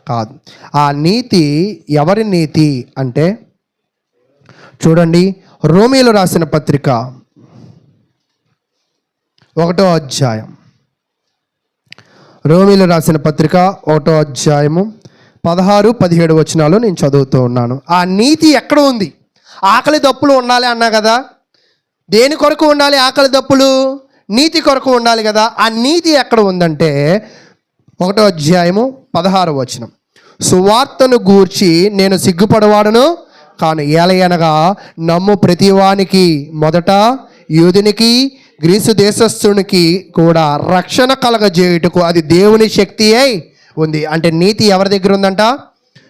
కాదు. ఆ నీతి ఎవరి నీతి అంటే చూడండి, రోమీయులు రాసిన పత్రిక 1వ అధ్యాయం, రోమీయులు రాసిన పత్రిక 1వ అధ్యాయము 16-17 వచనాలు నేను చదువుతూ ఉన్నాను. ఆ నీతి ఎక్కడ ఉంది? ఆకలి దప్పులు ఉండాలి అన్నా కదా. దేని కొరకు ఉండాలి ఆకలి దప్పులు? నీతి కొరకు ఉండాలి కదా. ఆ నీతి ఎక్కడ ఉందంటే 1వ అధ్యాయము 16వ వచనం. సువార్తను గూర్చి నేను సిగ్గుపడవాడను కాను, ఏలయనగా నమ్ము ప్రతివానికి మొదట యూదునికి గ్రీసు దేశస్థునికి కూడా రక్షణ కలగజేయుటకు అది దేవుని శక్తి అయి ఉంది. అంటే నీతి ఎవరి దగ్గర ఉందంట?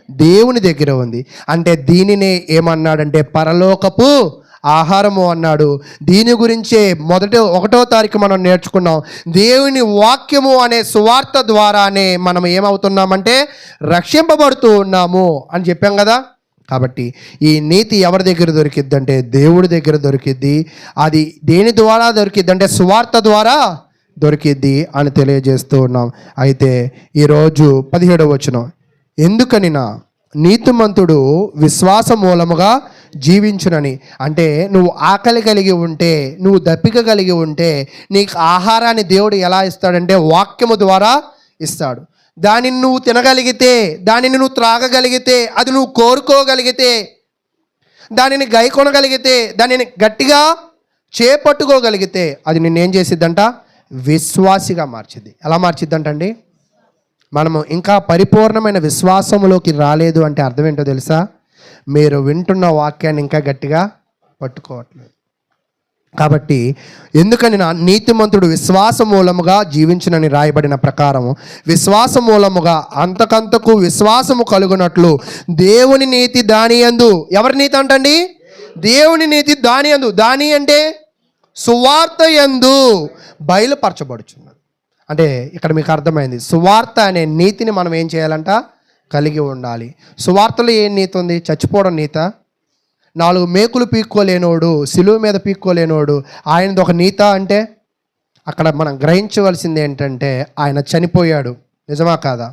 దేవుని దగ్గర ఉంది. అంటే దీనినే ఏమన్నాడంటే పరలోకపు ఆహారము అన్నాడు. దీని గురించే 1వ తారీఖు మనం నేర్చుకున్నాం. దేవుని వాక్యము అనే సువార్త ద్వారానే మనం ఏమవుతున్నామంటే రక్షింపబడుతూ ఉన్నాము అని చెప్పాం కదా. కాబట్టి ఈ నీతి ఎవరి దగ్గర దొరికిద్ది అంటే దేవుడి దగ్గర దొరికిద్ది. అది దేని ద్వారా దొరికిద్ది అంటే సువార్త ద్వారా దొరికిద్ది అని తెలియజేస్తూ ఉన్నాం. అయితే ఈరోజు 17వ వచనం, ఎందుకని నా నీతిమంతుడు విశ్వాస మూలముగా జీవించునని. అంటే నువ్వు ఆకలి కలిగి ఉంటే, నువ్వు దప్పిక కలిగి ఉంటే నీకు ఆహారాన్ని దేవుడు ఎలా ఇస్తాడంటే వాక్యము ద్వారా ఇస్తాడు. దానిని నువ్వు తినగలిగితే, దానిని నువ్వు త్రాగగలిగితే, అది నువ్వు కోరుకోగలిగితే, దానిని గైకొనగలిగితే, దానిని గట్టిగా చేపట్టుకోగలిగితే అది నిన్నేం చేసిద్దంట? విశ్వాసిగా మార్చిద్ది. ఎలా మార్చిద్దంటండి? మనము ఇంకా పరిపూర్ణమైన విశ్వాసంలోకి రాలేదు అంటే అర్థం ఏంటో తెలుసా? మీరు వింటున్న వాక్యాన్ని ఇంకా గట్టిగా పట్టుకోవట్లేదు. కాబట్టి ఎందుకని నా నీతిమంతుడు విశ్వాస మూలముగా జీవించునని రాయబడిన ప్రకారము విశ్వాస మూలముగా అంతకంతకు విశ్వాసము కలుగునట్లు దేవుని నీతి దాని యందు, ఎవరి నీతి అంటండి? దేవుని నీతి దాని యందు, దాని అంటే సువార్త యందు బయలుపరచబడుచున్నది. అంటే ఇక్కడ మీకు అర్థమైంది, సువార్త అనే నీతిని మనం ఏం చేయాలంట? కలిగి ఉండాలి. సువార్తలో ఏం నీతి ఉంది? చచ్చిపోవడం నీత? 4 మేకులు పీక్కోలేనోడు, సిలువ మీద పీక్కోలేనోడు, ఆయనది ఒక నీత అంటే అక్కడ మనం గ్రహించవలసింది ఏంటంటే ఆయన చనిపోయాడు, నిజమా కాదా?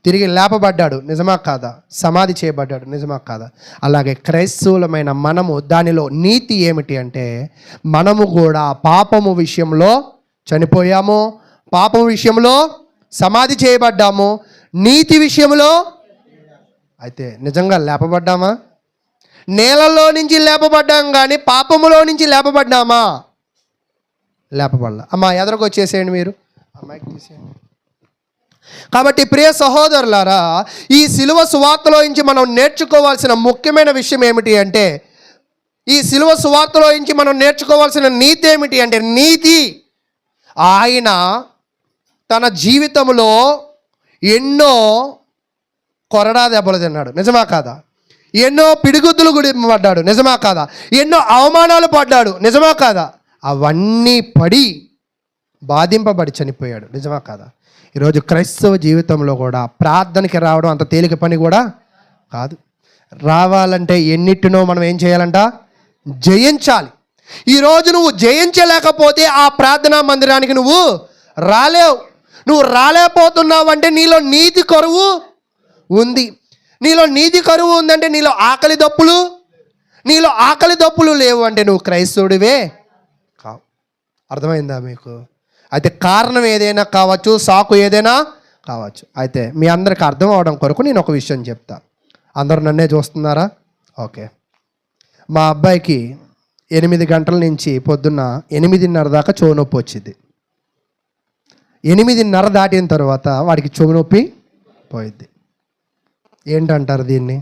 తిరిగి లేపబడ్డాడు, నిజమా కాదా? సమాధి చేయబడ్డాడు, నిజమా కాదా? అలాగే క్రైస్తవులమైన మనము దానిలో నీతి ఏమిటి అంటే మనము కూడా పాపము విషయంలో చనిపోయాము, పాపం విషయంలో సమాధి చేయబడ్డాము, నీతి విషయంలో అయితే నిజంగా లేపబడ్డామా? నేలలో నుంచి లేపబడ్డాం కానీ పాపములో నుంచి లేపబడ్డామా? లేపబడ్డా. అమ్మా ఎదరకు వచ్చేసేయండి, మీరు అమ్మాయికి తీసేయండి. కాబట్టి ప్రియ సహోదరులారా, ఈ సిలువ సువార్తలో నుంచి మనం నేర్చుకోవాల్సిన ముఖ్యమైన విషయం ఏమిటి అంటే, ఈ సిలువ సువార్తలో నుంచి మనం నేర్చుకోవాల్సిన నీతి ఏమిటి అంటే, నీతి ఆయన తన జీవితంలో ఎన్నో కొరడా దెబ్బలు తిన్నాడు, నిజమా కాదా? ఎన్నో పిడిగుద్దులు గుడిపడ్డాడు, నిజమా కాదా? ఎన్నో అవమానాలు పడ్డాడు, నిజమా కాదా? అవన్నీ పడి బాధింపబడి చనిపోయాడు, నిజమా కాదా? ఈరోజు క్రైస్తవ జీవితంలో కూడా ప్రార్థనకి రావడం అంత తేలిక పని కూడా కాదు. రావాలంటే ఎన్నిటినో మనం ఏం చేయాలంట? జయించాలి. ఈరోజు నువ్వు జయించలేకపోతే ఆ ప్రార్థనా మందిరానికి నువ్వు రాలేవు. నువ్వు రాలేకపోతున్నావంటే నీలో నీతి కరువు ఉంది. నీలో నీతి కరువు ఉందంటే నీలో ఆకలి దప్పులు లేవు అంటే నువ్వు క్రైస్తవుడివే కావు. అర్థమైందా మీకు? అయితే కారణం ఏదైనా కావచ్చు, సాకు ఏదైనా కావచ్చు. అయితే మీ అందరికి అర్థం అవడం కొరకు నేను ఒక విషయం చెప్తా. అందరూ నన్నే చూస్తున్నారా? ఓకే. మా అబ్బాయికి 8 గంటల నుంచి పొద్దున్న 8:30 దాకా చెవు నొప్పి వచ్చింది. 8:30 దాటిన తర్వాత వాడికి చెవు నొప్పి పోయిద్ది. ఏంటంటారు దీన్ని?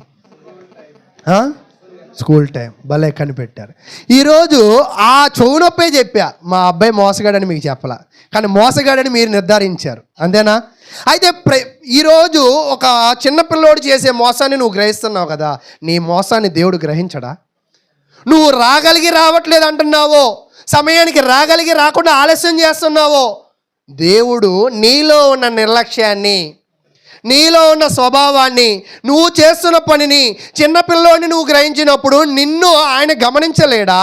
School time. భలే కనిపెట్టారు. ఈరోజు ఆ చెవు నొప్పే చెప్పా. మా అబ్బాయి మోసగాడని మీకు చెప్పలా, కానీ మోసగాడని మీరు నిర్ధారించారు, అంతేనా? అయితే ఈరోజు ఒక చిన్న పిల్లోడు చేసే మోసాన్ని నువ్వు గ్రహిస్తున్నావు కదా, నీ మోసాన్ని దేవుడు గ్రహించడా? నువ్వు రావట్లేదు అంటున్నావో, సమయానికి రాకుండా ఆలస్యం చేస్తున్నావో, దేవుడు నీలో ఉన్న నిర్లక్ష్యాన్ని, నీలో ఉన్న స్వభావాన్ని, నువ్వు చేస్తున్న పనిని, చిన్నపిల్లోని నువ్వు గ్రహించినప్పుడు నిన్ను ఆయన గమనించలేడా?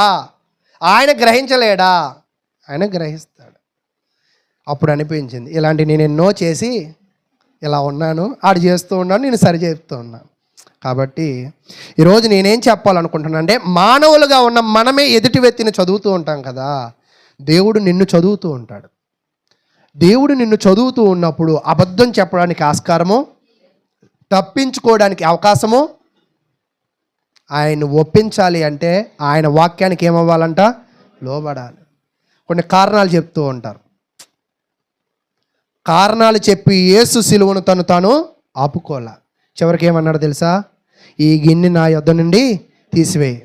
ఆయన గ్రహించలేడా? ఆయన గ్రహిస్తాడు. అప్పుడు అనిపించింది, ఇలాంటి నేను ఎన్నో చేసి ఇలా ఉన్నాను, ఆడు చేస్తూ ఉన్నాను, నేను సరి చేస్తూ ఉన్నాను. కాబట్టి ఈరోజు నేనేం చెప్పాలనుకుంటున్నాను అంటే, మానవులుగా ఉన్న మనమే ఎదుటి వ్యక్తిని చదువుతూ ఉంటాం కదా, దేవుడు నిన్ను చదువుతూ ఉంటాడు. దేవుడు నిన్ను చదువుతూ ఉన్నప్పుడు అబద్ధం చెప్పడానికి ఆస్కారము, తప్పించుకోవడానికి అవకాశము, ఆయన ఒప్పించాలి అంటే ఆయన వాక్యానికి ఏమవ్వాలంట? లోబడాలి. కొన్ని కారణాలు చెప్తూ ఉంటారు. కారణాలు చెప్పి యేసు సిలువను తాను ఆపుకోలే. చివరికి ఏమన్నాడు తెలుసా? ఈ గిన్నె నా యొద్ద నుండి తీసివేయి.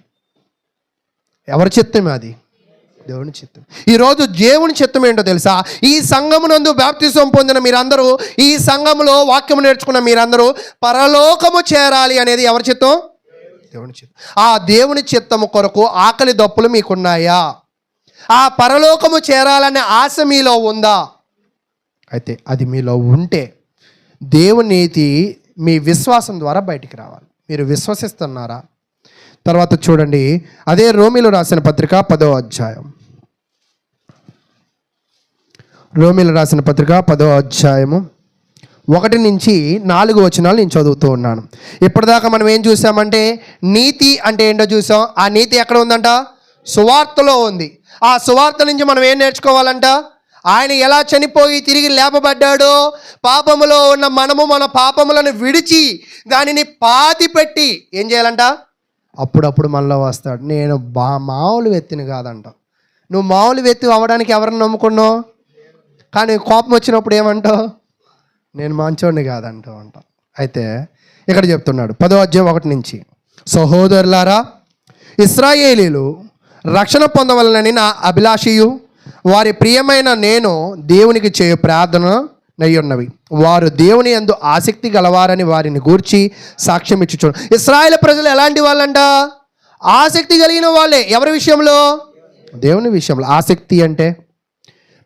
ఎవరి చిత్తం అది? దేవుని చిత్తం. ఈరోజు దేవుని చిత్తం ఏంటో తెలుసా? ఈ సంఘమునందు బాప్తిసం పొందిన మీరందరూ, ఈ సంఘములో వాక్యము నేర్చుకున్న మీరందరూ పరలోకము చేరాలి అనేది ఎవరి చిత్తం? దేవుని చిత్తం. ఆ దేవుని చిత్తము కొరకు ఆకలి దప్పులు మీకున్నాయా? ఆ పరలోకము చేరాలనే ఆశ మీలో ఉందా? అయితే అది మీలో ఉంటే దేవుని నీతి మీ విశ్వాసం ద్వారా బయటికి రావాలి. మీరు విశ్వసిస్తున్నారా? తర్వాత చూడండి, అదే రోమీలు రాసిన పత్రిక 10వ అధ్యాయం. రోమీలు రాసిన పత్రిక 10వ అధ్యాయము 1-4 వచనాలు నేను చదువుతూ ఉన్నాను. ఇప్పటిదాకా మనం ఏం చూసామంటే నీతి అంటే ఏంటో చూసాం. ఆ నీతి ఎక్కడ ఉందంట? సువార్తలో ఉంది. ఆ సువార్త నుంచి మనం ఏం నేర్చుకోవాలంట? ఆయన ఎలా చనిపోయి తిరిగి లేపబడ్డాడో, పాపములో ఉన్న మనము మన పాపములను విడిచి దానిని పాతిపెట్టి ఏం చేయాలంట? అప్పుడప్పుడు మనలో వస్తాడు. నేను మామూలు వ్యక్తిని కాదంట. నువ్వు మామూలు వ్యక్తి అవ్వడానికి ఎవరిని నమ్ముకున్నావు? కానీ కోపం వచ్చినప్పుడు ఏమంటావు? నేను మంచోడిని కాదంటావు అంట. అయితే ఇక్కడ చెప్తున్నాడు 10వ అధ్యాయం 1 సహోదరులారా, ఇశ్రాయేలీలు రక్షణ పొందవలనని నా అభిలాషయు వారి ప్రియమైన నేను దేవునికి చేయు ప్రార్థన నయ్యున్నవి. వారు దేవుని యందు ఆసక్తి గలవారని వారిని గూర్చి సాక్ష్యం ఇచ్చుచు. ఇశ్రాయేలు ప్రజలు ఎలాంటి వాళ్ళంట? ఆసక్తి కలిగిన వాళ్ళే. ఎవరి విషయంలో? దేవుని విషయంలో. ఆసక్తి అంటే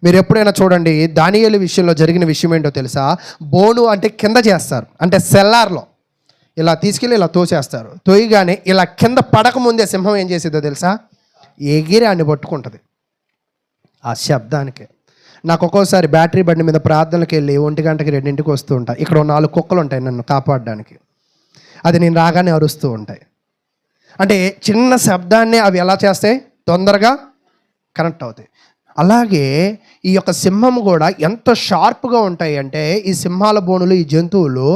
మీరు ఎప్పుడైనా చూడండి, దానియేలు విషయంలో జరిగిన విషయం ఏంటో తెలుసా? బోను అంటే కింద చేస్తారు, అంటే సెల్లార్లో ఇలా తీసుకెళ్ళి ఇలా తోసేస్తారు. తోయగానే ఇలా కింద పడకముందే సింహం ఏం చేసేదో తెలుసా? ఎగిరి అన్ని పట్టుకుంటుంది. ఆ శబ్దానికే నాకు ఒక్కోసారి బ్యాటరీ బండి మీద ప్రార్థనలకు వెళ్ళి 1 గంటకి 2ంటికి వస్తూ ఉంటాయి. ఇక్కడ 4 కుక్కలు ఉంటాయి నన్ను కాపాడడానికి. అది నేను రాగానే అరుస్తూ ఉంటాయి. అంటే చిన్న శబ్దాన్ని అవి ఎలా చేస్తాయి? తొందరగా కనెక్ట్ అవుతాయి. అలాగే ఈ యొక్క సింహం కూడా ఎంత షార్ప్గా ఉంటాయి అంటే, ఈ సింహాల బోనులు, ఈ జంతువులు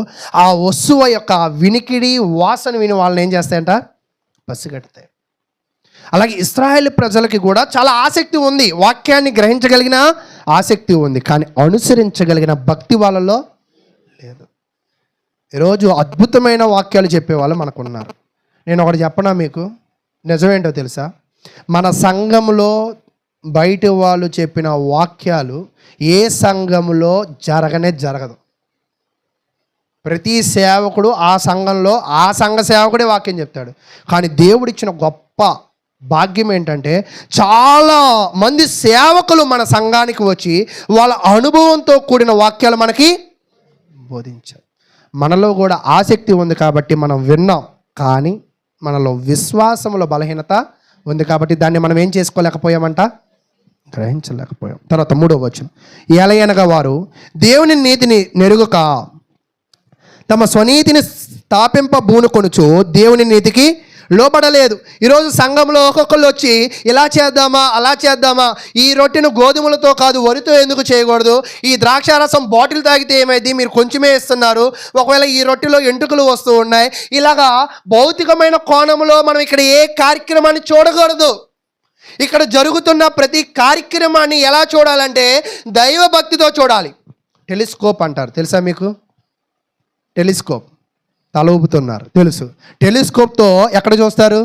ఆ వస్తువు యొక్క వినికిడి వాసన విని వాళ్ళని ఏం చేస్తాయంట? పసిగడతాయి. అలాగే ఇశ్రాయేలు ప్రజలకి కూడా చాలా ఆసక్తి ఉంది, వాక్యాన్ని గ్రహించగలిగిన ఆసక్తి ఉంది, కానీ అనుసరించగలిగిన భక్తి వాళ్ళలో లేదు. ఈరోజు అద్భుతమైన వాక్యాలు చెప్పేవాళ్ళు మనకున్నారు. నేను ఒకటి చెప్పనా మీకు? నిజమేంటో తెలుసా? మన సంఘంలో బయట వాళ్ళు చెప్పిన వాక్యాలు ఏ సంఘంలో జరగదు. ప్రతి సేవకుడు ఆ సంఘంలో ఆ సంఘ సేవకుడే వాక్యం చెప్తాడు. కానీ దేవుడిచ్చిన గొప్ప భాగ్యం ఏంటంటే, చాలా మంది సేవకులు మన సంఘానికి వచ్చి వాళ్ళ అనుభవంతో కూడిన వాక్యాలు మనకి బోధించారు. మనలో కూడా ఆసక్తి ఉంది కాబట్టి మనం విన్నాం, కానీ మనలో విశ్వాసములో బలహీనత ఉంది కాబట్టి దాన్ని మనం ఏం చేసుకోలేకపోయామంట? గ్రహించలేకపోయాం. తర్వాత 3వ వచనం, ఎలయనగా వారు దేవుని నీతిని నెరుగక తమ స్వనీతిని స్థాపింపబూనుకొనుచు దేవుని నీతికి లోబడలేదు. ఈరోజు సంఘంలో ఒక్కొక్కళ్ళు వచ్చి ఇలా చేద్దామా అలా చేద్దామా, ఈ రొట్టెను గోధుమలతో కాదు వరితో ఎందుకు చేయకూడదు, ఈ ద్రాక్షారసం బాటిల్ తాగితే ఏమైంది, మీరు కొంచెమే ఇస్తున్నారు, ఒకవేళ ఈ రొట్టెలో ఎంటుకలు వస్తూ ఉన్నాయి. ఇలాగా భౌతికమైన కోణంలో మనం ఇక్కడ ఏ కార్యక్రమాన్ని చూడకూడదు. ఇక్కడ జరుగుతున్న ప్రతి కార్యక్రమాన్ని ఎలా చూడాలంటే దైవ భక్తితో చూడాలి. టెలిస్కోప్ అంటారు, తెలుసా మీకు? టెలిస్కోప్ తల ఊపుతున్నారు, తెలుసు. టెలిస్కోప్తో ఎక్కడ చూస్తారు?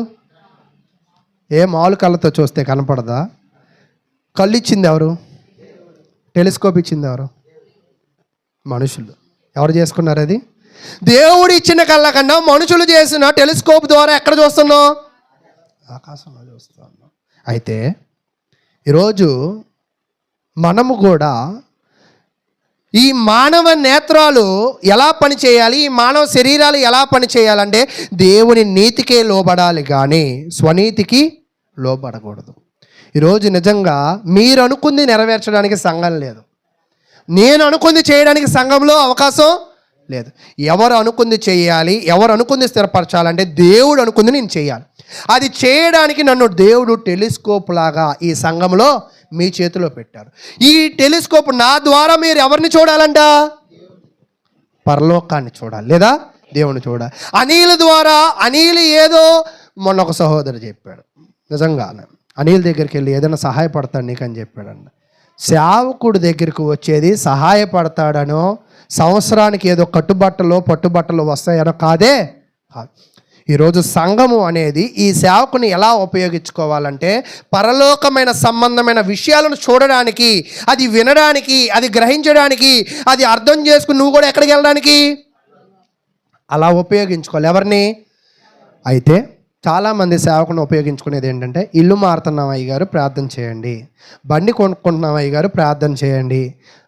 ఏ మామూలు కళ్ళతో చూస్తే కనపడదా? కళ్ళు ఇచ్చింది ఎవరు? టెలిస్కోప్ ఇచ్చింది ఎవరు? మనుషులు. ఎవరు చేసుకున్నారు అది? దేవుడు ఇచ్చిన కళ్ళ కన్నా మనుషులు చేసిన టెలిస్కోప్ ద్వారా ఎక్కడ చూస్తున్నాం? ఆకాశంలో చూస్తున్నాం. అయితే ఈరోజు మనము కూడా ఈ మానవ నేత్రాలు ఎలా పనిచేయాలి, ఈ మానవ శరీరాలు ఎలా పనిచేయాలంటే దేవుని నీతికే లోబడాలి, కానీ స్వనీతికి లోబడకూడదు. ఈరోజు నిజంగా మీరు అనుకుంది నెరవేర్చడానికి సంఘం లేదు, నేను అనుకుంది చేయడానికి సంఘంలో అవకాశం లేదు. ఎవరు అనుకుంది చేయాలి, ఎవరు అనుకుంది స్థిరపరచాలంటే దేవుడు అనుకుంది నేను చేయాలి. అది చేయడానికి నన్ను దేవుడు టెలిస్కోప్ లాగా ఈ సంఘంలో మీ చేతిలో పెట్టారు. ఈ టెలిస్కోప్ నా ద్వారా మీరు ఎవరిని చూడాలంట? పరలోకాన్ని చూడాలి, లేదా దేవుని చూడాలి. అనిల్ ద్వారా, అనిల్ ఏదో మొన్న ఒక సహోదరు చెప్పాడు, నిజంగా అనిల్ దగ్గరికి వెళ్ళి ఏదైనా సహాయపడతాడు నీకని చెప్పాడండి. సేవకుడి దగ్గరికి వచ్చేది సహాయపడతాడనో, సంవత్సరానికి ఏదో పట్టుబట్టలు వస్తాయనో కాదే కాదు. ఈరోజు సంఘము అనేది ఈ సేవకుని ఎలా ఉపయోగించుకోవాలంటే పరలోకమైన సంబంధమైన విషయాలను చూడడానికి, అది వినడానికి, అది గ్రహించడానికి, అది అర్థం చేసుకుని నువ్వు కూడా ఎక్కడికి వెళ్ళడానికి అలా ఉపయోగించుకోవాలి. ఎవరిని? అయితే చాలామంది సేవకుని ఉపయోగించుకునేది ఏంటంటే, ఇల్లు మారుతున్నాం అయ్యగారు ప్రార్థన చేయండి, బండి కొనుక్కుంటున్నాం అయ్యగారు ప్రార్థన చేయండి.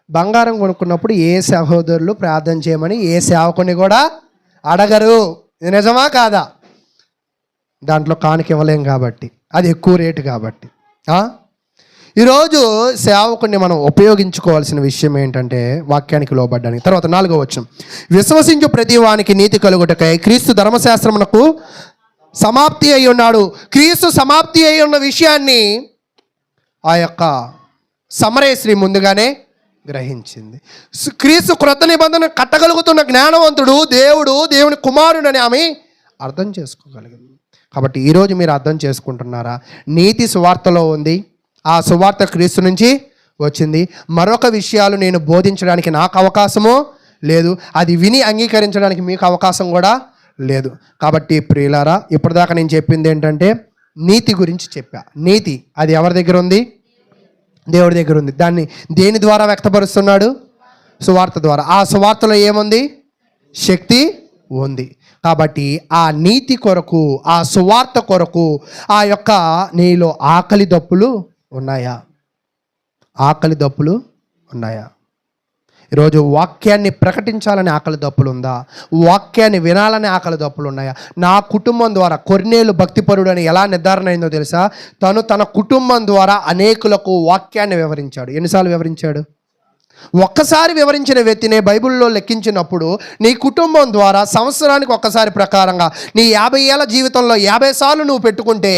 బంగారం కొనుక్కున్నప్పుడు ఏ సహోదరులు ప్రార్థన చేయమని ఏ సేవకుని కూడా అడగరు. ఇది నిజమా కాదా? దాంట్లో కానుక ఇవ్వలేం కాబట్టి, అది ఎక్కువ రేటు కాబట్టి. ఈరోజు సేవకుని మనం ఉపయోగించుకోవాల్సిన విషయం ఏంటంటే వాక్యానికి లోబడ్డానికి. తర్వాత 4వ వచనం, విశ్వసించు ప్రతి వానికి నీతి కలుగుటకై క్రీస్తు ధర్మశాస్త్రమునకు సమాప్తి అయి ఉన్నాడు. క్రీస్తు సమాప్తి అయి ఉన్న విషయాన్ని ఆ యొక్క సమరయశ్రీ ముందుగానే గ్రహించింది. క్రీస్తు క్రొత్త నిబంధన కట్టగలుగుతున్న జ్ఞానవంతుడు దేవుడు, దేవుని కుమారుడు అని ఆమె అర్థం చేసుకోగలిగింది. కాబట్టి ఈరోజు మీరు అర్థం చేసుకుంటున్నారా? నీతి సువార్తలో ఉంది, ఆ సువార్త క్రీస్తు నుంచి వచ్చింది. మరొక విషయాలు నేను బోధించడానికి నాకు అవకాశము లేదు, అది విని అంగీకరించడానికి మీకు అవకాశం కూడా లేదు. కాబట్టి ప్రియులారా, ఇప్పటిదాకా నేను చెప్పింది ఏంటంటే నీతి గురించి చెప్పా. నీతి అది ఎవరి దగ్గర ఉంది? దేవుడి దగ్గర ఉంది. దాన్ని దేని ద్వారా వ్యక్తపరుస్తున్నాడు? సువార్త ద్వారా. ఆ సువార్తలో ఏముంది? శక్తి ఉంది. కాబట్టి ఆ నీతి కొరకు, ఆ సువార్త కొరకు ఆ యొక్క నీలో ఆకలి దప్పులు ఉన్నాయా? ఆకలి దప్పులు ఉన్నాయా? ఈరోజు వాక్యాన్ని ప్రకటించాలని ఆకలి దప్పులు ఉందా? వాక్యాన్ని వినాలని ఆకలి దప్పులు ఉన్నాయా? నా కుటుంబం ద్వారా కొర్నేలు భక్తిపరుడు అని ఎలా నిర్ధారణ అయిందో తెలుసా? తన కుటుంబం ద్వారా అనేకులకు వాక్యాన్ని వివరించాడు. ఎన్నిసార్లు వివరించాడు? ఒక్కసారి వివరించిన వ్యక్తినే బైబిల్లో లెక్కించినప్పుడు నీ కుటుంబం ద్వారా సంవత్సరానికి ఒక్కసారి ప్రకారంగా నీ 50 ఏళ్ళ జీవితంలో 50 సార్లు నువ్వు పెట్టుకుంటే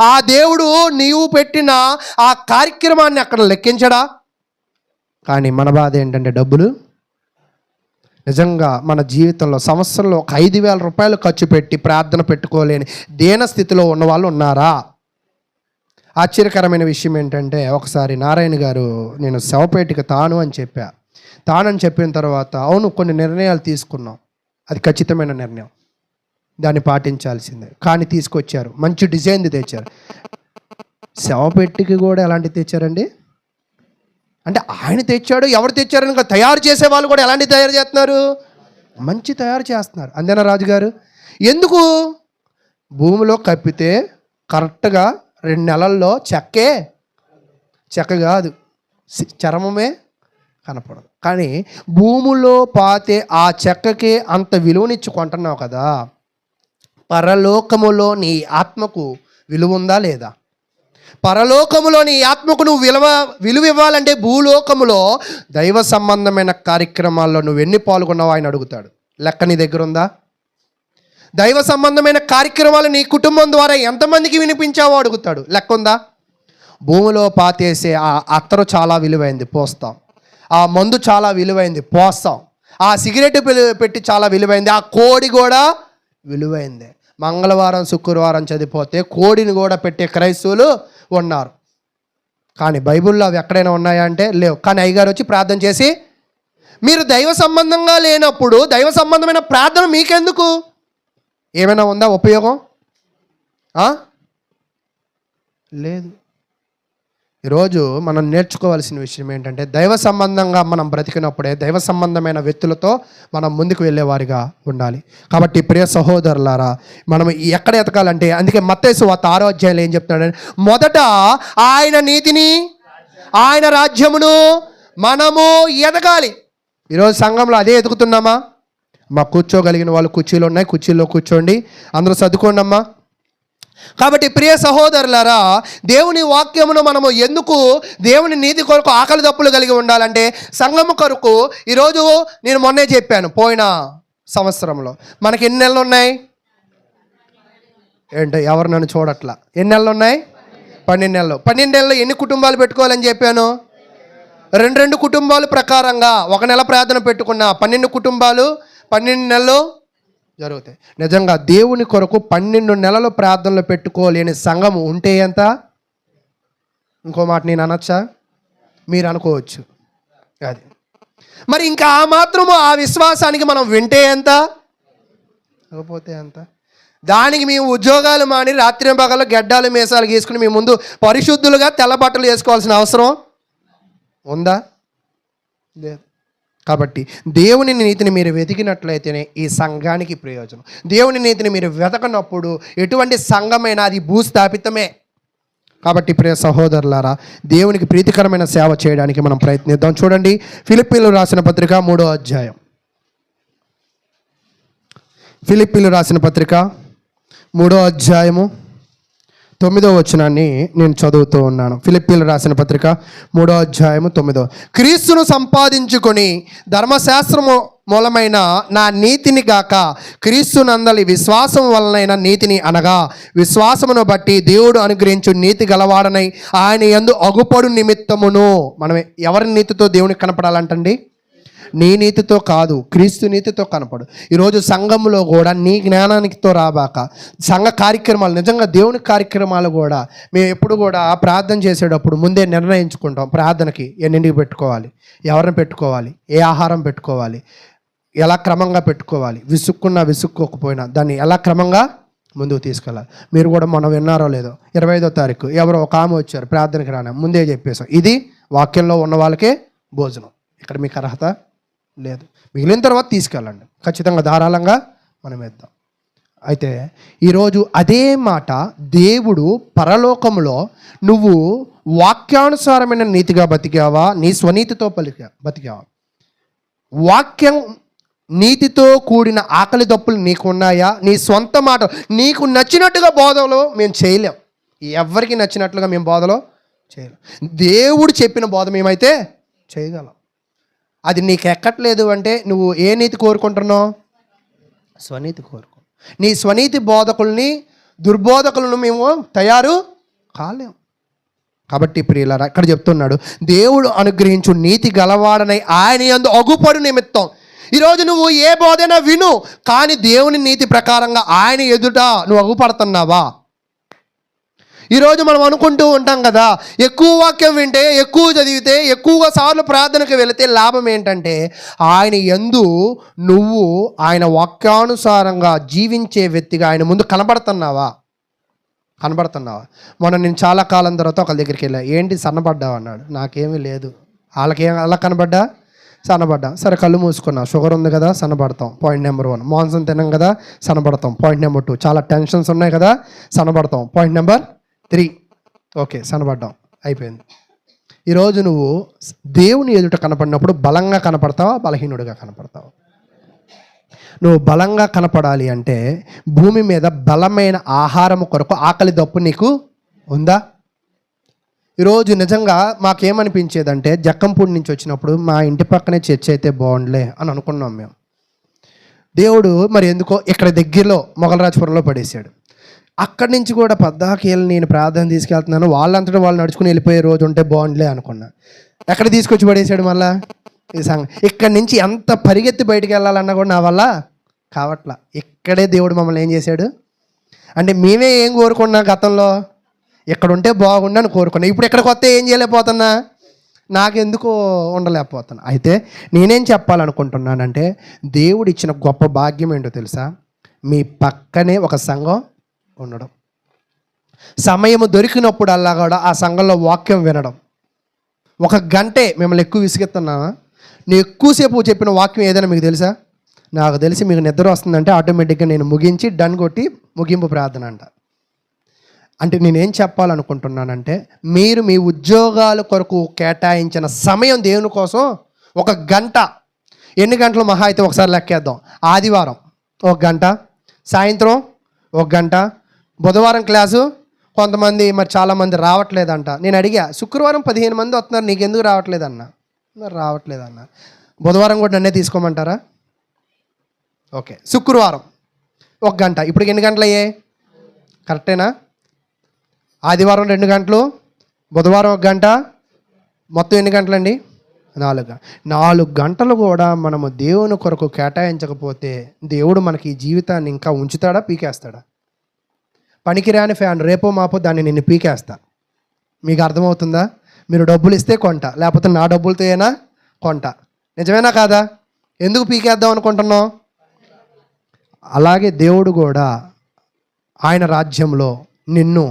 ఆ దేవుడు నీవు పెట్టిన ఆ కార్యక్రమాన్ని అక్కడ లెక్కించడా? కానీ మన బాధ ఏంటంటే డబ్బులు. నిజంగా మన జీవితంలో సంవత్సరంలో ఒక 5,000 రూపాయలు ఖర్చు పెట్టి ప్రార్థన పెట్టుకోలేని దీన స్థితిలో ఉన్న వాళ్ళు ఉన్నారా? ఆశ్చర్యకరమైన విషయం ఏంటంటే, ఒకసారి నారాయణ గారు నేను శవపేటికి తానని చెప్పిన తర్వాత, అవును కొన్ని నిర్ణయాలు తీసుకున్నాం, అది ఖచ్చితమైన నిర్ణయం, దాన్ని పాటించాల్సిందే, కానీ తీసుకొచ్చారు, మంచి డిజైన్ది తెచ్చారు. శవపెట్టికి కూడా ఎలాంటివి తెచ్చారండి? అంటే ఆయన తెచ్చాడు, ఎవరు తెచ్చారు? ఇంకా తయారు చేసే వాళ్ళు కూడా ఎలాంటివి తయారు చేస్తున్నారు? మంచి తయారు చేస్తున్నారు. అంతేనా రాజుగారు? ఎందుకు? భూమిలో కప్పితే కరెక్ట్గా 2 నెలల్లో చెక్క కాదు, చర్మమే కనపడదు. కానీ భూమిలో పాతే ఆ చెక్కకి అంత విలువనిచ్చి కొంటున్నావు కదా, పరలోకములో నీ ఆత్మకు విలువ ఉందా లేదా? పరలోకములో నీ ఆత్మకు నువ్వు విలువ ఇవ్వాలంటే భూలోకములో దైవ సంబంధమైన కార్యక్రమాల్లో నువ్వు ఎన్ని పాల్గొన్నావు ఆయన అడుగుతాడు. లెక్క నీ దగ్గర ఉందా? దైవ సంబంధమైన కార్యక్రమాలు నీ కుటుంబం ద్వారా ఎంతమందికి వినిపించావో అడుగుతాడు. లెక్క ఉందా? భూమిలో పాతేసే ఆ అత్తరు చాలా విలువైంది, పోస్తాం. ఆ మందు చాలా విలువైంది, పోస్తాం. ఆ సిగరెట్ పెట్టి చాలా విలువైంది, ఆ కోడి కూడా విలువైంది. మంగళవారం శుక్రవారం చదివిపోతే కోడిని కూడా పెట్టే క్రైస్తవులు ఉన్నారు. కానీ బైబిల్లో అవి ఎక్కడైనా ఉన్నాయా అంటే లేవు. కానీ అయ్యగారు వచ్చి ప్రార్థన చేసి, మీరు దైవ సంబంధంగా లేనప్పుడు దైవ సంబంధమైన ప్రార్థన మీకెందుకు? ఏమైనా ఉందా ఉపయోగం? లేదు. ఈరోజు మనం నేర్చుకోవాల్సిన విషయం ఏంటంటే, దైవ సంబంధంగా మనం బ్రతికినప్పుడే దైవ సంబంధమైన వ్యక్తులతో మనం ముందుకు వెళ్ళేవారిగా ఉండాలి. కాబట్టి ప్రియ సహోదరులారా, మనం ఎక్కడ ఎతకాలంటే, అందుకే మత్తయి సువార్త 6వ అధ్యాయంలో ఏం చెప్తున్నాడంటే, మొదట ఆయన నీతిని, ఆయన రాజ్యమును మనము ఎదగాలి. ఈరోజు సంఘంలో అదే ఎదుగుతున్నామా? మా కూర్చోగలిగిన వాళ్ళు కుర్చీలు ఉన్నాయి, కుర్చీల్లో కూర్చోండి, అందరూ సర్దుకోండి అమ్మా. కాబట్టి ప్రియ సహోదరులారా, దేవుని వాక్యమును మనము ఎందుకు దేవుని నీతి కొరకు ఆకలి దప్పులు కలిగి ఉండాలంటే, సంఘము కొరకు. ఈరోజు నేను మొన్నే చెప్పాను, పోయిన సంవత్సరంలో మనకి ఎన్ని నెలలు ఉన్నాయి? ఏంటో ఎవరు నన్ను చూడట్లా. ఎన్ని నెలలు ఉన్నాయి? 12 నెలలు. 12 నెలలు ఎన్ని కుటుంబాలు పెట్టుకోవాలని చెప్పాను? 2 కుటుంబాలు ప్రకారంగా 1 నెల ప్రార్థన పెట్టుకున్నా 12 కుటుంబాలు 12 నెలలు జరుగుతాయి. నిజంగా దేవుని కొరకు 12 నెలలు ప్రార్థనలు పెట్టుకోలేని సంఘం ఉంటే ఎంత? ఇంకో మాట నేను అనొచ్చా? మీరు అనుకోవచ్చు. అది మరి ఇంకా ఆ మాత్రము ఆ విశ్వాసానికి మనం వింటే ఎంత? లేకపోతే ఎంత? దానికి మేము ఉద్యోగాలు మాని రాత్రి పగలు గెడ్డాలు మీసాలు గీసుకుని మీ ముందు పరిశుద్ధులుగా తెల్ల బట్టలు వేసుకోవాల్సిన అవసరం ఉందా? లేదు. కాబట్టి దేవుని నీతిని మీరు వెతికినట్లయితేనే ఈ సంఘానికి ప్రయోజనం. దేవుని నీతిని మీరు వెతకనప్పుడు ఎటువంటి సంఘమైనా అది భూస్థాపితమే. కాబట్టి ప్రియ సహోదరులారా, దేవునికి ప్రీతికరమైన సేవ చేయడానికి మనం ప్రయత్నిద్దాం. చూడండి, ఫిలిప్పీయులకు రాసిన పత్రిక 3వ అధ్యాయం. ఫిలిప్పీలు రాసిన పత్రిక 3వ అధ్యాయము 9వ వచనాన్ని నేను చదువుతూ ఉన్నాను. ఫిలిప్పీలు రాసిన పత్రిక 3వ అధ్యాయము 9వ. క్రీస్తును సంపాదించుకొని ధర్మశాస్త్రము మూలమైన నా నీతిని గాక క్రీస్తునందలి విశ్వాసం వలనైన నీతిని అనగా విశ్వాసమును బట్టి దేవుడు అనుగ్రహించు నీతి గలవాడనై ఆయన యందు అగుపడు నిమిత్తమును. మనం ఎవరి నీతితో దేవునికి కనపడాలంటండి? నీ నీతితో కాదు, క్రీస్తు నీతితో కనపడు. ఈరోజు సంఘంలో కూడా నీ జ్ఞానానికితో రాబాక సంఘ కార్యక్రమాలు, నిజంగా దేవుని కార్యక్రమాలు కూడా మేము ఎప్పుడు కూడా ప్రార్థన చేసేటప్పుడు ముందే నిర్ణయించుకుంటాం. ప్రార్థనకి ఎన్నింటికి పెట్టుకోవాలి, ఎవరిని పెట్టుకోవాలి, ఏ ఆహారం పెట్టుకోవాలి, ఎలా క్రమంగా పెట్టుకోవాలి, విసుక్కోకపోయినా దాన్ని ఎలా క్రమంగా ముందుకు తీసుకెళ్ళాలి. మీరు కూడా మనం విన్నారో లేదో 25వ తారీఖు ఎవరో ఒక ఆమె వచ్చారు ప్రార్థనకి రానా, ముందే చెప్పేశాం ఇది వాక్యంలో ఉన్న వాళ్ళకే భోజనం, ఇక్కడ మీకు అర్హత లేదు, మిగిలిన తర్వాత తీసుకెళ్ళండి, ఖచ్చితంగా ధారాళంగా మనం వేద్దాం. అయితే ఈరోజు అదే మాట దేవుడు పరలోకంలో నువ్వు వాక్యానుసారమైన నీతిగా బతికావా, నీ స్వనీతితో బతికావా, వాక్యం నీతితో కూడిన ఆకలి దప్పులు నీకు ఉన్నాయా, నీ సొంత మాట నీకు నచ్చినట్టుగా బోధలో మేము చేయలేం, ఎవరికి నచ్చినట్లుగా మేము బోధలో చేయలేం. దేవుడు చెప్పిన బోధ మేమైతే చేయగలం. అది నీకు ఎక్కట్లేదు అంటే నువ్వు ఏ నీతి కోరుకుంటున్నావు? స్వనీతి కోరుకో. నీ స్వనీతి బోధకుల్ని, దుర్బోధకులను మేము తయారు కాలేం. కాబట్టి ప్రియులారా, ఇక్కడ చెప్తున్నాడు దేవుడు అనుగ్రహించు నీతి గలవాడనై ఆయన యందు అగుపడు నిమిత్తం. ఈరోజు నువ్వు ఏ బోధైనా విను, కానీ దేవుని నీతి ప్రకారంగా ఆయన ఎదుట నువ్వు అగుపడుతున్నావా? ఈరోజు మనం అనుకుంటూ ఉంటాం కదా, ఎక్కువ వాక్యం వింటే, ఎక్కువ చదివితే, ఎక్కువగా సార్లు ప్రార్థనకు వెళితే లాభం ఏంటంటే ఆయన యందు నువ్వు ఆయన వాక్యానుసారంగా జీవించే వ్యక్తిగా ఆయన ముందు కనబడుతున్నావా? మొన్న నేను చాలా కాలం తర్వాత ఒకళ్ళ దగ్గరికి వెళ్ళా, ఏంటి సన్నబడ్డావు అన్నాడు. నాకేమీ లేదు, వాళ్ళకేం అలా కనబడ్డా సన్నబడ్డా. సరే కళ్ళు మూసుకున్నా, షుగర్ ఉంది కదా సన్నబడతాం, పాయింట్ నెంబర్ 1. మాంసం తిన్నాం కదా సన్నబడతాం, పాయింట్ నెంబర్ 2. చాలా టెన్షన్స్ ఉన్నాయి కదా సన్నబడతాం, పాయింట్ నెంబర్ 3. ఓకే, సన్నబడ్డాం, అయిపోయింది. ఈరోజు నువ్వు దేవుని ఎదుట కనపడినప్పుడు బలంగా కనపడతావా, బలహీనుడిగా కనపడతావా? నువ్వు బలంగా కనపడాలి అంటే భూమి మీద బలమైన ఆహారం కొరకు ఆకలి దప్పు నీకు ఉందా? ఈరోజు నిజంగా మాకేమనిపించేదంటే జక్కంపూడి నుంచి వచ్చినప్పుడు మా ఇంటి పక్కనే చర్చ్ అయితే బాగుండలే అని అనుకున్నాం మేము. దేవుడు మరి ఎందుకో ఇక్కడ దగ్గరలో మొగలరాజపురంలో పడేశాడు. అక్కడి నుంచి కూడా పద్దాకేళ్ళు నేను ప్రార్థన తీసుకెళ్తున్నాను, వాళ్ళంతటా వాళ్ళు నడుచుకుని వెళ్ళిపోయే రోజు ఉంటే బాగుండలే అనుకున్నా. ఎక్కడ తీసుకొచ్చి పడేశాడు మళ్ళా ఈ సంఘం. ఇక్కడి నుంచి ఎంత పరిగెత్తి బయటికి వెళ్ళాలన్నా కూడా నా వల్ల కావట్లా. ఇక్కడే దేవుడు మమ్మల్ని ఏం చేశాడు అంటే, మేమే ఏం కోరుకున్నా గతంలో ఇక్కడ ఉంటే బాగుండని కోరుకున్నా, ఇప్పుడు ఇక్కడికి వస్తే ఏం చేయలేకపోతున్నా, నాకెందుకో ఉండలేకపోతున్నా. అయితే నేనేం చెప్పాలనుకుంటున్నానంటే, దేవుడు ఇచ్చిన గొప్ప భాగ్యం ఏంటో తెలుసా? మీ పక్కనే ఒక సంఘం ఉండడం, సమయం దొరికినప్పుడల్లా కూడా ఆ సంఘంలో వాక్యం వినడం. 1 గంటే మిమ్మల్ని ఎక్కువ విసిగెత్తున్నావా? నేను ఎక్కువసేపు చెప్పిన వాక్యం ఏదైనా మీకు తెలుసా? నాకు తెలిసి మీకు నిద్ర వస్తుందంటే ఆటోమేటిక్గా నేను ముగించి డన్ కొట్టి ముగింపు ప్రార్థన అంట. అంటే నేనేం చెప్పాలనుకుంటున్నానంటే, మీరు మీ ఉద్యోగాల కొరకు కేటాయించిన సమయం దేవుని కోసం 1 గంట, ఎన్ని గంటలు మహా అయితే ఒకసారి లెక్కేద్దాం. ఆదివారం 1 గంట, సాయంత్రం 1 గంట, బుధవారం క్లాసు కొంతమంది మరి చాలామంది రావట్లేదంట. నేను అడిగా, శుక్రవారం 15 మంది వస్తున్నారు, నీకు ఎందుకు రావట్లేదన్నా? మరి రావట్లేదన్నా. బుధవారం కూడా నన్నే తీసుకోమంటారా? ఓకే, శుక్రవారం 1 గంట, ఇప్పటికి ఎన్ని గంటలు అయ్యాయి? కరెక్టేనా? ఆదివారం 2 గంటలు, బుధవారం 1 గంట, మొత్తం ఎన్ని గంటలండి? 4 గంటలు కూడా మనము దేవుని కొరకు కేటాయించకపోతే దేవుడు మనకి ఈ జీవితాన్ని ఇంకా ఉంచుతాడా, పీకేస్తాడా? పనికిరాని ఫ్యాన్ రేపో మాపో దాన్ని నేను పీకేస్తా. మీకు అర్థమవుతుందా? మీరు డబ్బులు ఇస్తే కొంట, లేకపోతే నా డబ్బులతో అయినా కొంట. నిజమేనా కాదా? ఎందుకు పీకేద్దాం అనుకుంటున్నాం? అలాగే దేవుడు కూడా ఆయన రాజ్యంలో నిన్ను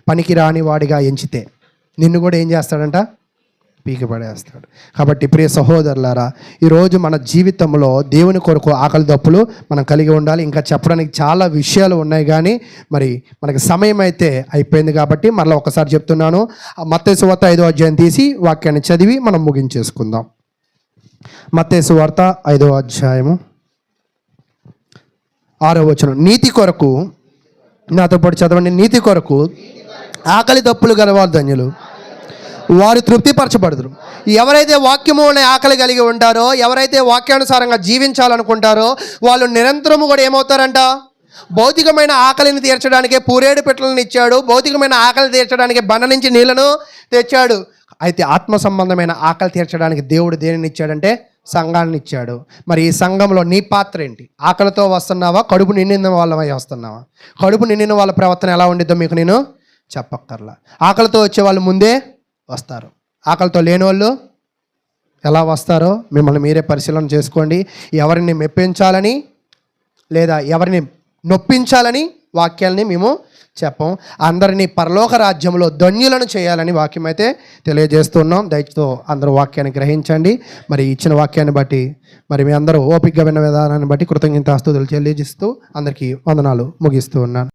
పనికిరాని వాడిగా ఎంచితే నిన్ను కూడా ఏం చేస్తాడంట? పీకిపడేస్తాడు. కాబట్టి ప్రియ సహోదరులారా, ఈరోజు మన జీవితంలో దేవుని కొరకు ఆకలి దప్పులు మనం కలిగి ఉండాలి. ఇంకా చెప్పడానికి చాలా విషయాలు ఉన్నాయి, కానీ మరి మనకి సమయం అయితే అయిపోయింది. కాబట్టి మరలా ఒకసారి చెప్తున్నాను, మత్తయి సువార్త 5వ అధ్యాయం తీసి వాక్యాన్ని చదివి మనం ముగించేసుకుందాం. మత్తయి సువార్త 5వ అధ్యాయము 6వ వచనం, నీతి కొరకు, నాతో పాటు చదవండి, నీతి కొరకు ఆకలి దప్పులు గలవారు ధన్యులు, వారు తృప్తిపరచబడదురు. ఎవరైతే వాక్యము అనే ఆకలి కలిగి ఉంటారో, ఎవరైతే వాక్యానుసారంగా జీవించాలనుకుంటారో వాళ్ళు నిరంతరము కూడా ఏమవుతారంట? భౌతికమైన ఆకలిని తీర్చడానికే పూరేడు పెట్టలను ఇచ్చాడు, భౌతికమైన ఆకలి తీర్చడానికి బండ నుంచి నీళ్లను తెచ్చాడు. అయితే ఆత్మ సంబంధమైన ఆకలి తీర్చడానికి దేవుడు దేనిని ఇచ్చాడంటే సంఘాన్ని ఇచ్చాడు. మరి ఈ సంఘంలో నీ పాత్ర ఏంటి? ఆకలితో వస్తున్నావా? కడుపు నిండిన వాళ్ళమై వస్తున్నావా? కడుపు నిండిన వాళ్ళ ప్రవర్తన ఎలా ఉండిద్దో మీకు నేను చెప్పక్కర్లా. ఆకలితో వచ్చే వాళ్ళు ముందే వస్తారు, ఆకలితో లేని వాళ్ళు ఎలా వస్తారో మిమ్మల్ని మీరే పరిశీలన చేసుకోండి. ఎవరిని మెప్పించాలని లేదా ఎవరిని నొప్పించాలని వాక్యాలని మేము చెప్పం. అందరినీ పరలోక రాజ్యంలో ధన్యులను చేయాలని వాక్యం అయితే తెలియజేస్తున్నాం. దయతో అందరూ వాక్యాన్ని గ్రహించండి. మరి ఇచ్చిన వాక్యాన్ని బట్టి మరి మీ అందరూ ఓపికగా విన్న విధానాన్ని బట్టి కృతజ్ఞతాస్తుతులు చెల్లిస్తూ అందరికీ వందనాలు ముగిస్తూ ఉన్నాను.